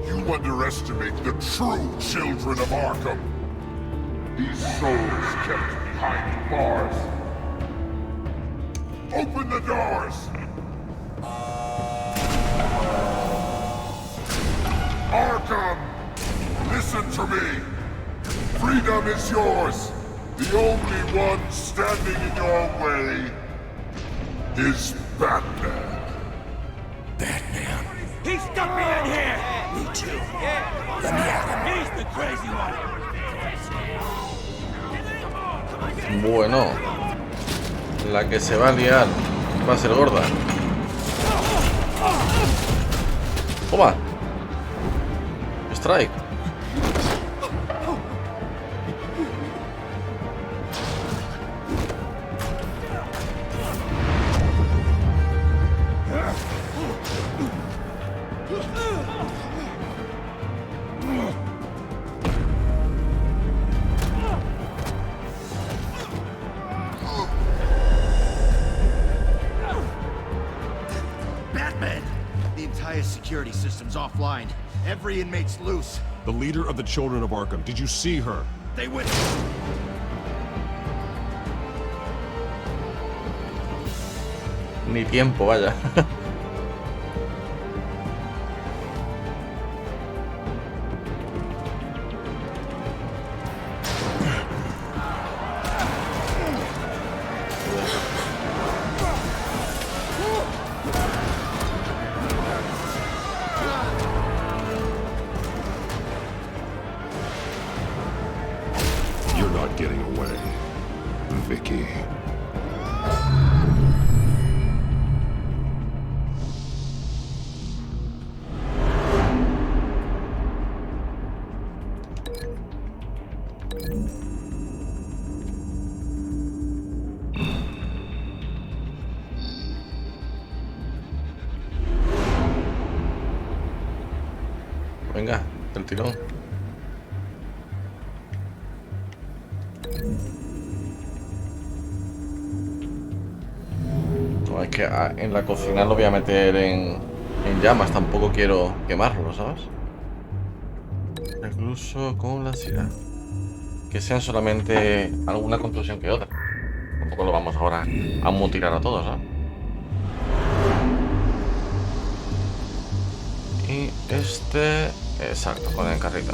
You underestimate the true children of Arkham. These souls kept behind bars. Open the doors! Arkham! Listen to me! Freedom is yours! The only one standing in your way is Batman. Batman. He stuck me in here! Me too. Let me at him. He's the crazy one. Bueno, la que se va a liar va a ser gorda. Toma. Strike. Security system's offline. Every inmate's loose. The leader of the Children of Arkham. Did you see her? They went... Ni tiempo, vaya. Getting away, Vicky. Venga, el tirón. No, es que en la cocina lo voy a meter en llamas, tampoco quiero quemarlo, ¿sabes? Incluso con la sira. Que sean solamente alguna construcción que otra. Tampoco lo vamos ahora a mutilar a todos, ¿sabes? Y este... Exacto, con el carrito.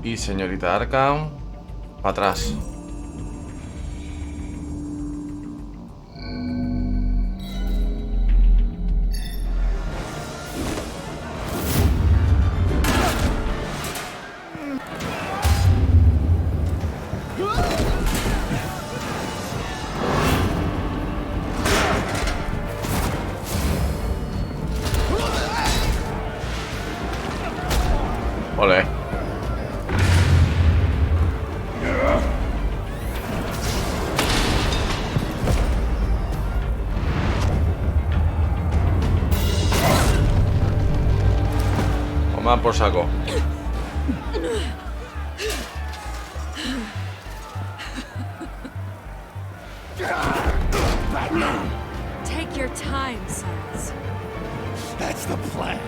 Y señorita Arkham, para atrás. Ole. Toma por saco. Take your time, sons. That's the plan.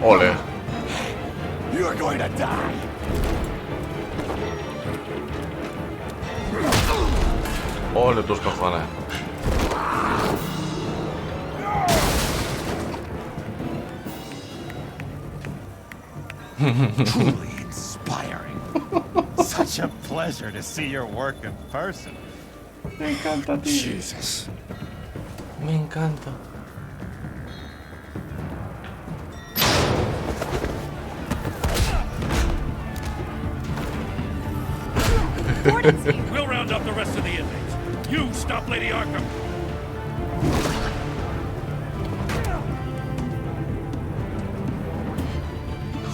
Ole. You are going to die. Ole tus cojones. Truly inspiring. Such a pleasure to see your work in person. Me encanta, tío. Jesus. Me encanta. We'll round up the rest of the inmates. You stop Lady Arkham.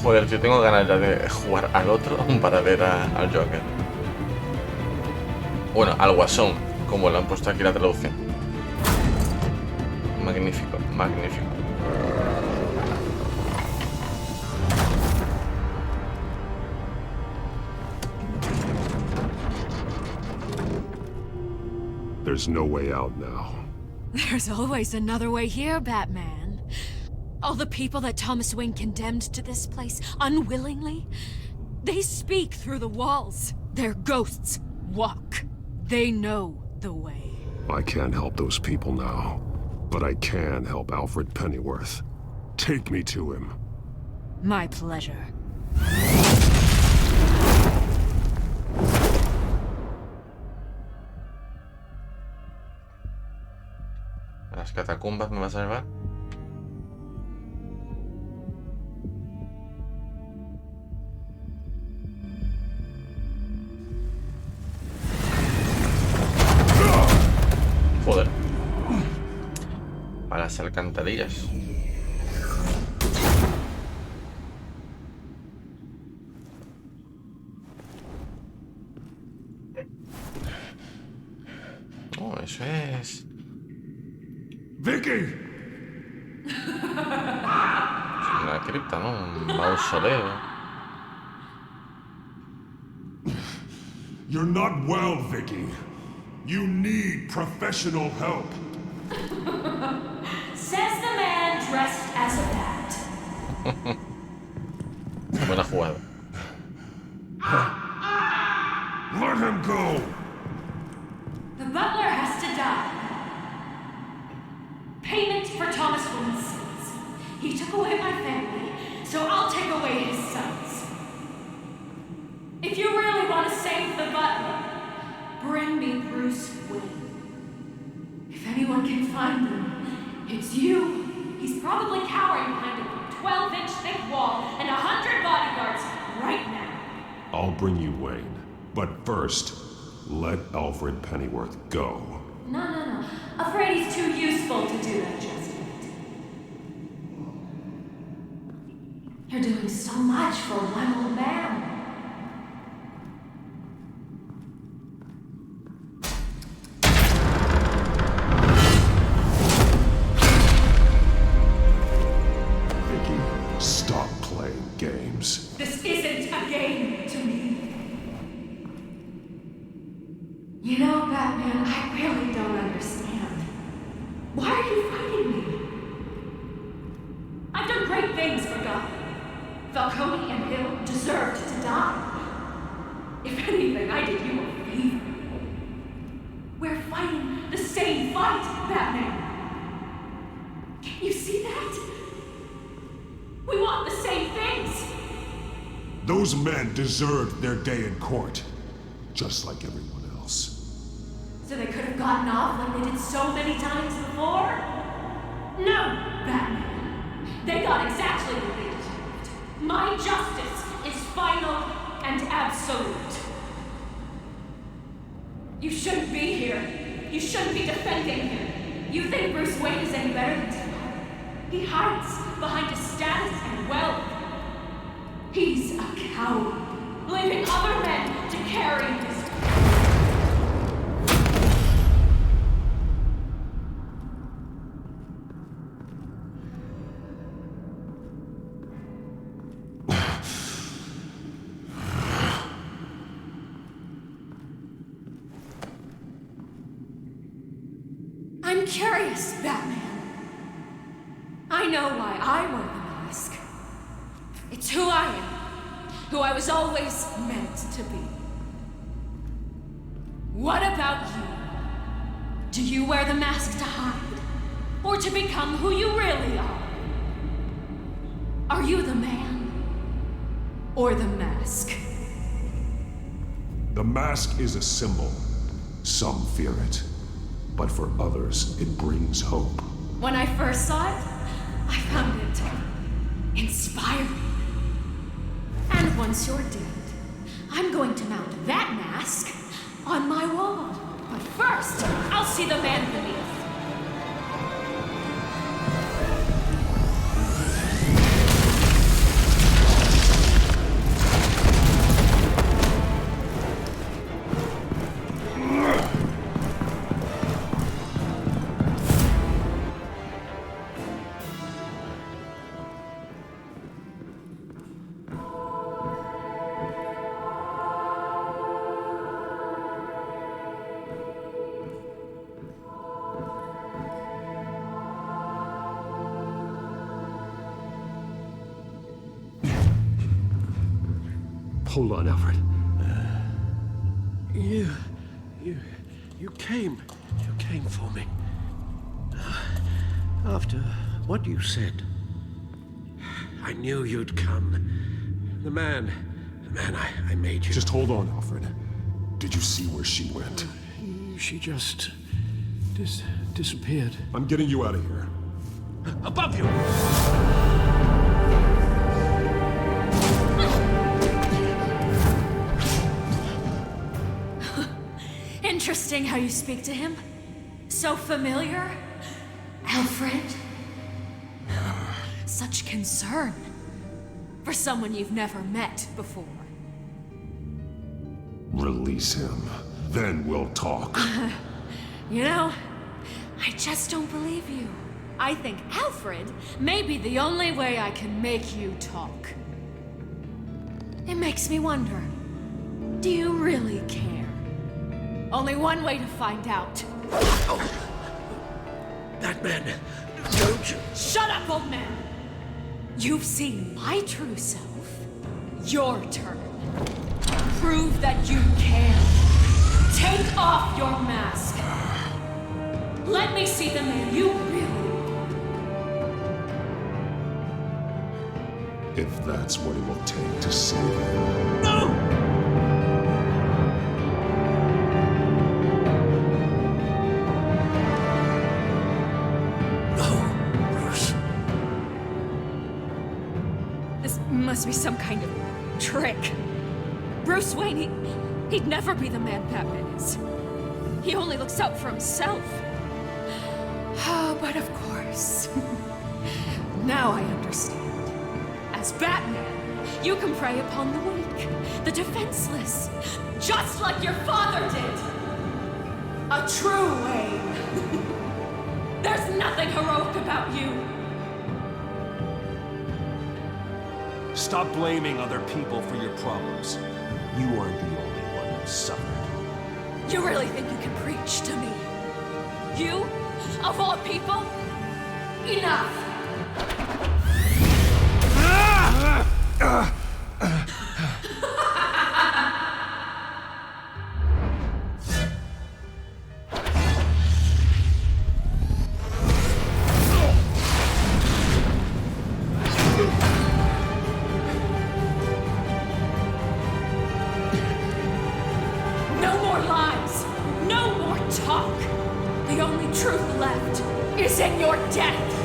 Joder, yo tengo ganas ya de jugar al otro para ver al Joker. Bueno, al Guasón, como lo han puesto aquí la traducción. Magnífico, magnífico. There's no way out now. There's always another way here, Batman. All the people that Thomas Wayne condemned to this place unwillingly, they speak through the walls. Their ghosts walk. They know the way. I can't help those people now, but I can help Alfred Pennyworth. Take me to him. My pleasure. ¿A las catacumbas me vas a llevar? Joder. A las alcantarillas. Oh, eso es... Vicky! Es una cripta, ¿no? Un mausoleo. You're not well, Vicky. You need professional help. Says the man dressed as a bat. Buena jugada. Let him go! The butler has to die. Payment for Thomas Wayne's sins. He took away my family, so I'll take away his sons. If you really want to save the butler, bring me Bruce Wayne. If anyone can find him, it's you. He's probably cowering behind a 12-inch thick wall and 100 bodyguards right now. I'll bring you Wayne, but first, let Alfred Pennyworth go. No. Afraid he's too useful to do that just yet. You're doing so much for one old man. Vicky, stop playing games. This isn't a game to me. You know, Batman, I really don't understand. Why are you fighting me? I've done great things for Gotham. Falcone and Hill deserved to die. If anything, I did you a favor. We're fighting the same fight, Batman. Can you see that? We want the same things. Those men deserved their day in court, just like everyone else. So they could have gotten off like they did so many times before? No, Batman. They got exactly what they deserved. My justice is final and absolute. You shouldn't be here. You shouldn't be defending him. You think Bruce Wayne is any better than Tim? He hides behind his status and wealth. He's a coward, leaving other men to carry his... I'm curious, Batman. I know why I wear the mask. It's who I am, who I was always meant to be. What about you? Do you wear the mask to hide, or to become who you really are? Are you the man, or the mask? The mask is a symbol. Some fear it, but for others, it brings hope. When I first saw it, I found it inspiring. And once you're dead, I'm going to mount that mask on my wall. But first, I'll see the man beneath. Hold on, Alfred. You came for me. After what you said, I knew you'd come. The man I made you. Just hold on, Alfred. Did you see where she went? She just disappeared. I'm getting you out of here. Above you! Interesting how you speak to him. So familiar. Alfred. Such concern. For someone you've never met before. Release him. Then we'll talk. You know, I just don't believe you. I think Alfred may be the only way I can make you talk. It makes me wonder, do you really care? Only one way to find out. Oh. Batman, don't you... Shut up, old man! You've seen my true self. Your turn. Prove that you can. Take off your mask. Let me see the man you really are. If that's what it will take to save him. No! Must be some kind of trick. Bruce Wayne, he'd never be the man Batman is. He only looks out for himself. Oh, but of course. Now I understand. As Batman, you can prey upon the weak, the defenseless, just like your father did. A true Wayne. There's nothing heroic about you. Stop blaming other people for your problems. You aren't the only one who suffered. You really think you can preach to me? You, of all people? Enough! No more lies! No more talk! The only truth left is in your death!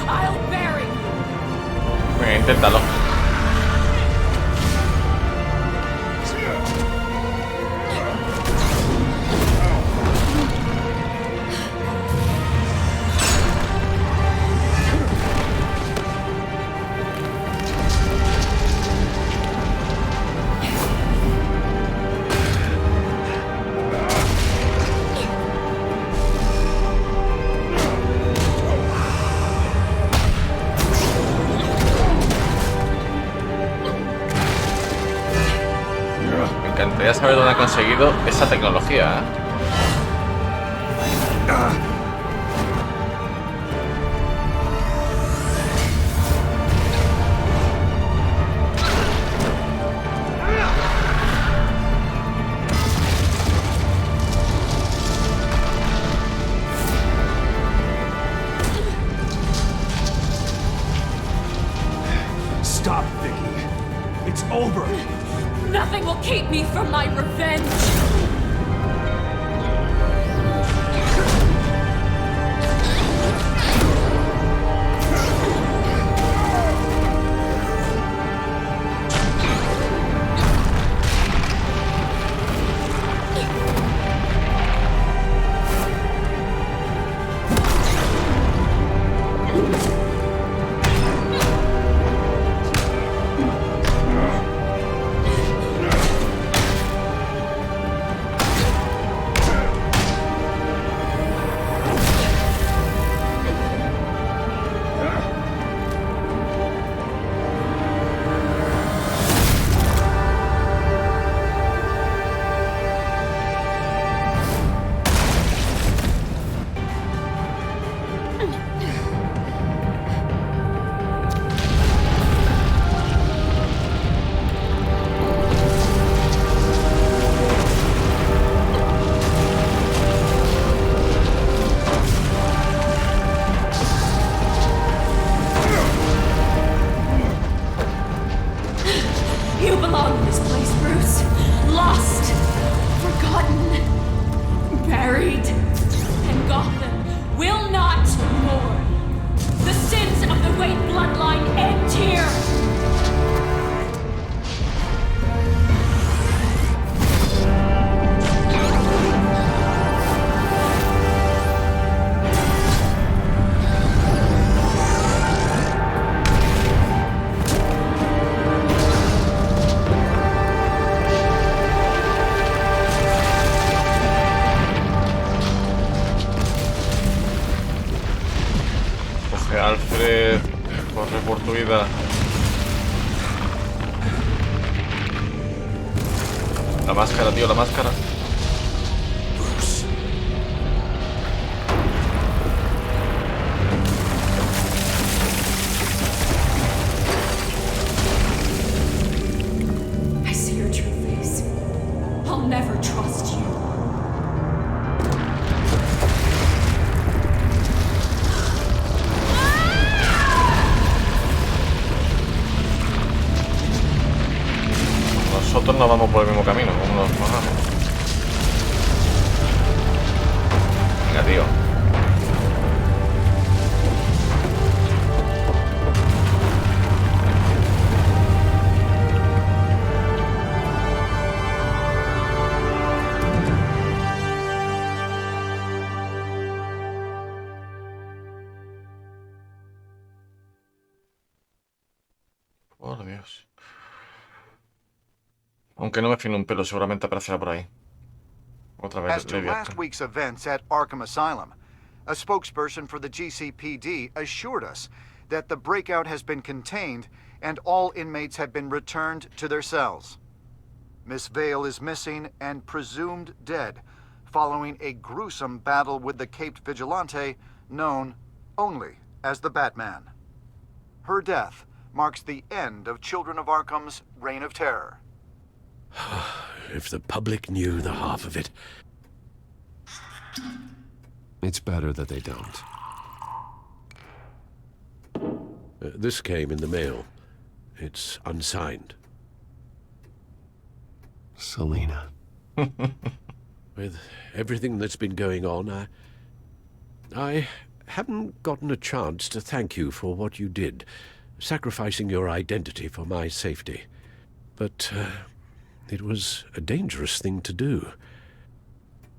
I'll bury you! Venga, inténtalo. Me encantaría saber dónde ha conseguido esa tecnología, ¿eh? Stop, Vicky. It's over. Nothing will keep me from my revenge! You belong in this place, Bruce. Lost, forgotten, buried. And Gotham will not mourn. The sins of the Wayne bloodline end here. Alfred, corre por tu vida. La máscara, tío, la máscara. I see your true face. I'll never trust you. Nosotros no vamos por el mismo camino, como nos bajamos. Venga, tío. Por Dios. Aunque no me fío un pelo, seguramente aparecerá por ahí. Otra vez As to last week's events at Arkham Asylum, a spokesperson for the GCPD assured us that the breakout has been contained and all inmates have been returned to their cells. Miss Vale is missing and presumed dead following a gruesome battle with the caped vigilante known only as the Batman. Her death marks the end of Children of Arkham's reign of terror. If the public knew the half of it. It's better that they don't. This came in the mail. It's unsigned. Selina. With everything that's been going on, I haven't gotten a chance to thank you for what you did, sacrificing your identity for my safety. But it was a dangerous thing to do.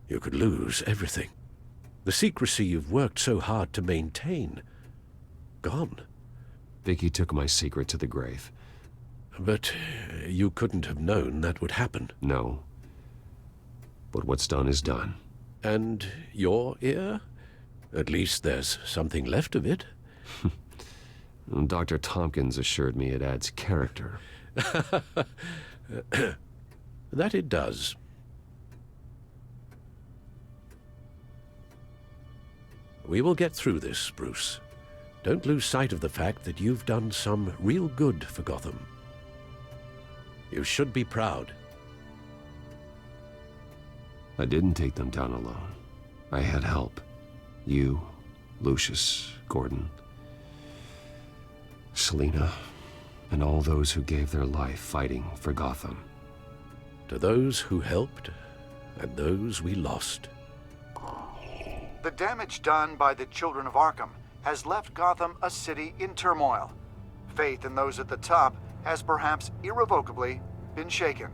You could lose everything. The secrecy you've worked so hard to maintain. Gone. Vicky took my secret to the grave. But you couldn't have known that would happen. No. But what's done is done. And your ear? At least there's something left of it. Dr. Tompkins assured me it adds character. That it does. We will get through this, Bruce. Don't lose sight of the fact that you've done some real good for Gotham. You should be proud. I didn't take them down alone. I had help. You, Lucius, Gordon, Selina, and all those who gave their life fighting for Gotham. To those who helped, and those we lost. The damage done by the Children of Arkham has left Gotham a city in turmoil. Faith in those at the top has perhaps irrevocably been shaken.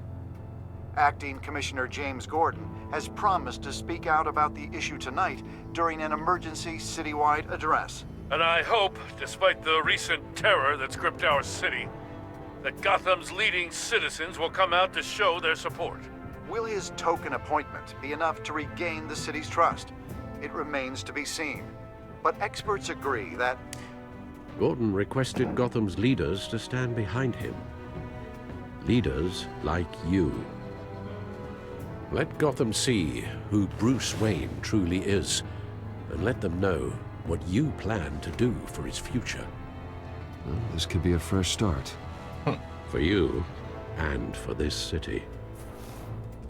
Acting Commissioner James Gordon has promised to speak out about the issue tonight during an emergency citywide address. And I hope, despite the recent terror that's gripped our city, that Gotham's leading citizens will come out to show their support. Will his token appointment be enough to regain the city's trust? It remains to be seen. But experts agree that Gordon requested Gotham's leaders to stand behind him. Leaders like you. Let Gotham see who Bruce Wayne truly is, and let them know what you plan to do for his future. Well, this could be a fresh start. For you, and for this city.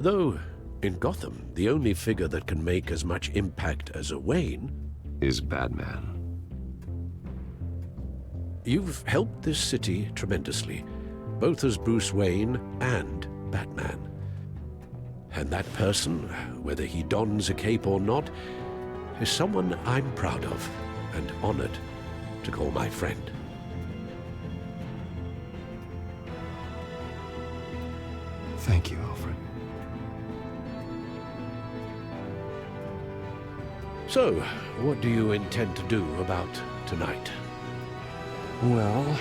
Though, in Gotham, the only figure that can make as much impact as a Wayne is Batman. You've helped this city tremendously, both as Bruce Wayne and Batman. And that person, whether he dons a cape or not, is someone I'm proud of and honored to call my friend. Thank you, Alfred. So, what do you intend to do about tonight? Well,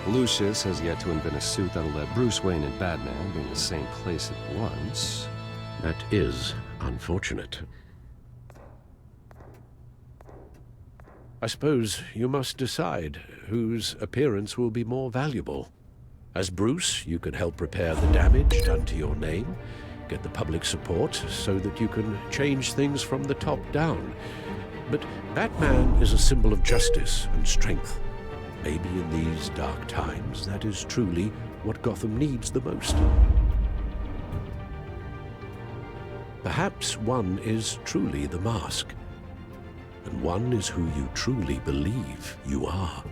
Lucius has yet to invent a suit that'll let Bruce Wayne and Batman be in the same place at once. That is unfortunate. I suppose you must decide whose appearance will be more valuable. As Bruce, you can help repair the damage done to your name, get the public support so that you can change things from the top down. But Batman is a symbol of justice and strength. Maybe in these dark times, that is truly what Gotham needs the most. Perhaps one is truly the mask, and one is who you truly believe you are.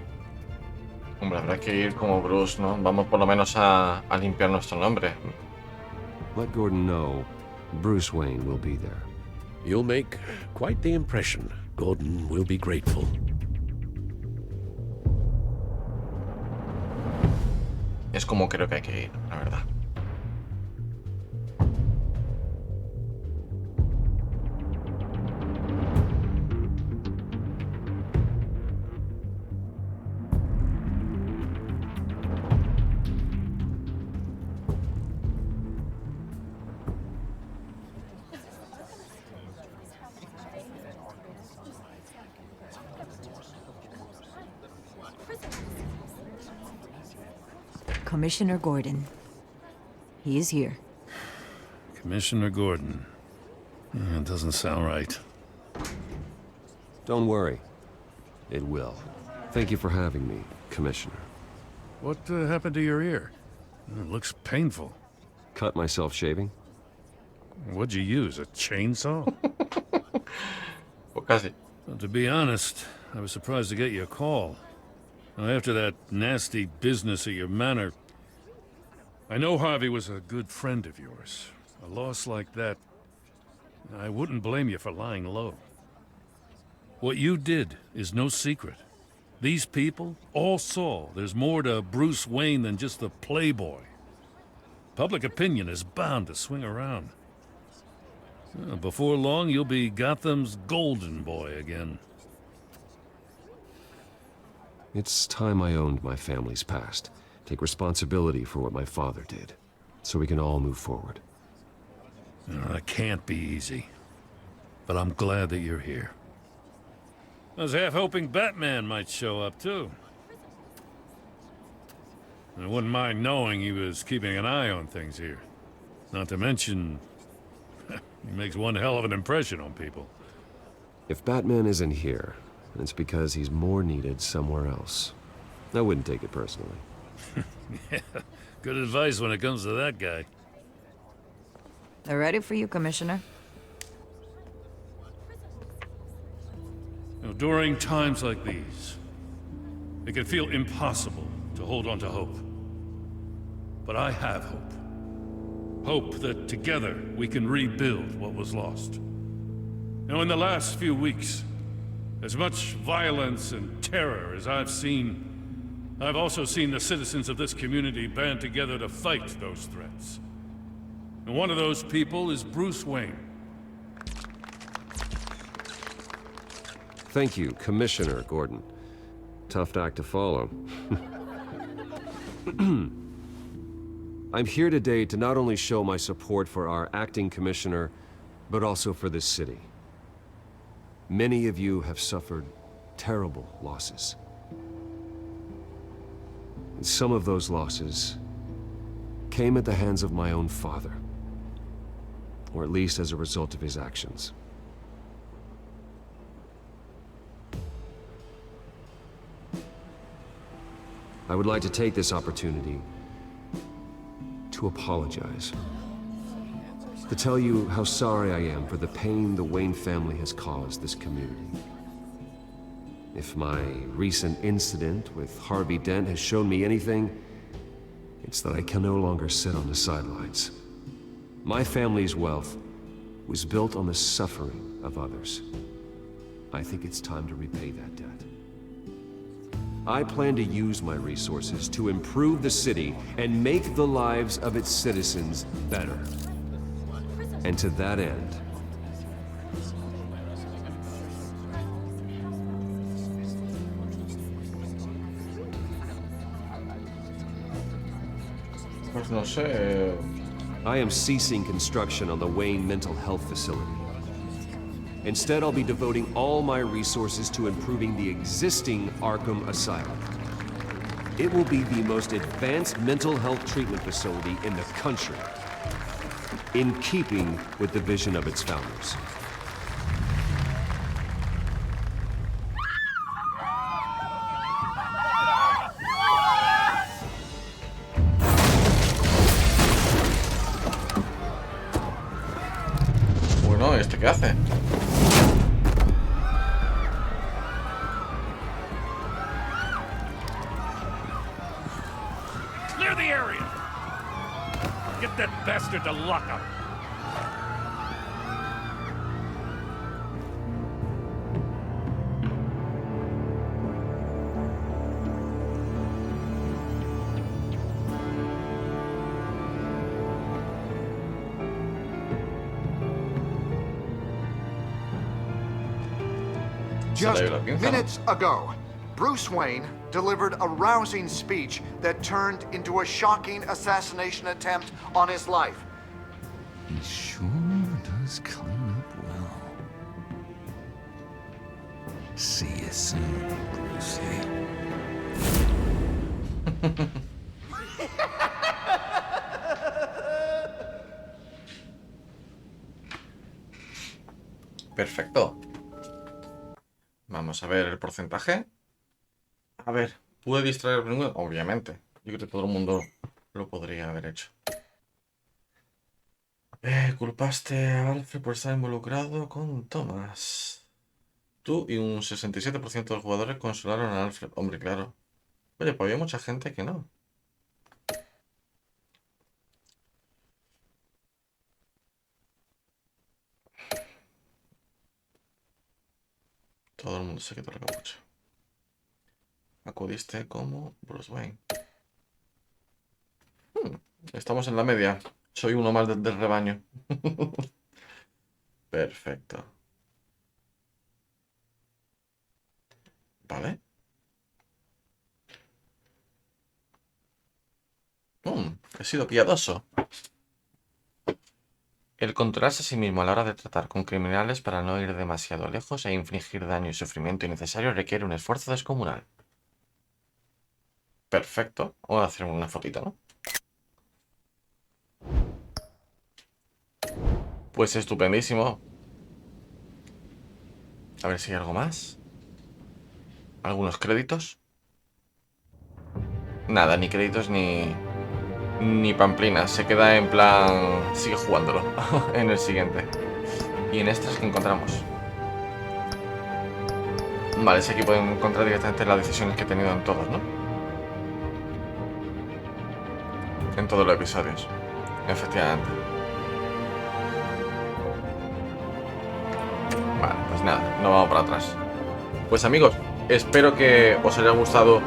Hombre, habrá que ir como Bruce, ¿no? Vamos por lo menos a limpiar nuestro nombre. Let Gordon know Bruce Wayne will be there. You'll make quite the impression. Gordon will be grateful. Es como creo que hay que ir, la verdad. Commissioner Gordon. He is here. Commissioner Gordon. It doesn't sound right. Don't worry. It will. Thank you for having me, Commissioner. What happened to your ear? It looks painful. Cut myself shaving. What'd you use, a chainsaw? Well, casi. Well, to be honest, I was surprised to get your call. Now, after that nasty business at your manor, I know Harvey was a good friend of yours. A loss like that, I wouldn't blame you for lying low. What you did is no secret. These people all saw there's more to Bruce Wayne than just the playboy. Public opinion is bound to swing around. Before long, you'll be Gotham's golden boy again. It's time I owned my family's past. Take responsibility for what my father did, so we can all move forward. That can't be easy. But I'm glad that you're here. I was half hoping Batman might show up, too. I wouldn't mind knowing he was keeping an eye on things here. Not to mention, he makes one hell of an impression on people. If Batman isn't here, it's because he's more needed somewhere else. I wouldn't take it personally. Yeah, good advice when it comes to that guy. They're ready for you, Commissioner. You know, during times like these, it can feel impossible to hold on to hope. But I have hope. Hope that together we can rebuild what was lost. Now, in the last few weeks, as much violence and terror as I've seen, I've also seen the citizens of this community band together to fight those threats. And one of those people is Bruce Wayne. Thank you, Commissioner Gordon. Tough act to follow. I'm here today to not only show my support for our acting commissioner, but also for this city. Many of you have suffered terrible losses. And some of those losses came at the hands of my own father, or at least as a result of his actions. I would like to take this opportunity to apologize. To tell you how sorry I am for the pain the Wayne family has caused this community. If my recent incident with Harvey Dent has shown me anything, it's that I can no longer sit on the sidelines. My family's wealth was built on the suffering of others. I think it's time to repay that debt. I plan to use my resources to improve the city and make the lives of its citizens better. And to that end, pues no sé. I am ceasing construction on the Wayne Mental Health Facility. Instead, I'll be devoting all my resources to improving the existing Arkham Asylum. It will be the most advanced mental health treatment facility in the country, in keeping with the vision of its founders. Bueno, ¿este qué hace? Clear the area! Get that bastard to lock up! Just minutes ago, Bruce Wayne delivered a rousing speech that turned into a shocking assassination attempt on his life. He sure does clean up well. See you soon, Brucey. Perfecto. Vamos a ver el porcentaje. A ver, ¿pude distraer a ninguno? Obviamente. Yo creo que todo el mundo lo podría haber hecho. Culpaste a Alfred por estar involucrado con Thomas. Tú y un 67% de los jugadores consolaron a Alfred. Hombre, claro. Oye, pues había mucha gente que no. Todo el mundo se quitó la capucha. Acudiste como Bruce Wayne. Estamos en la media. Soy uno más del rebaño. Perfecto. Vale. He sido piadoso. El controlarse a sí mismo a la hora de tratar con criminales para no ir demasiado lejos e infligir daño y sufrimiento innecesario requiere un esfuerzo descomunal. Perfecto. Vamos a hacer una fotita, ¿no? Pues estupendísimo. A ver si hay algo más. ¿Algunos créditos? Nada, ni créditos ni pamplinas. Se queda en plan... Sigue jugándolo en el siguiente. Y en estas que encontramos. Vale, sí, aquí pueden encontrar directamente las decisiones que he tenido en todos, ¿no? En todos los episodios. Efectivamente. Vale, pues nada, no vamos para atrás. Pues amigos, espero que os haya gustado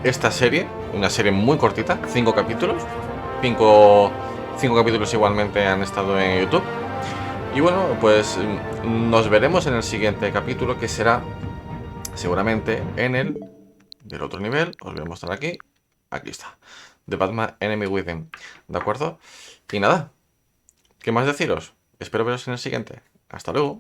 esta serie. Una serie muy cortita, 5 capítulos. 5 capítulos igualmente han estado en YouTube. Y bueno, pues nos veremos en el siguiente capítulo, que será seguramente en el del otro nivel. Os voy a mostrar aquí. Aquí está. The Batman Enemy Within. ¿De acuerdo? Y nada. ¿Qué más deciros? Espero veros en el siguiente. Hasta luego.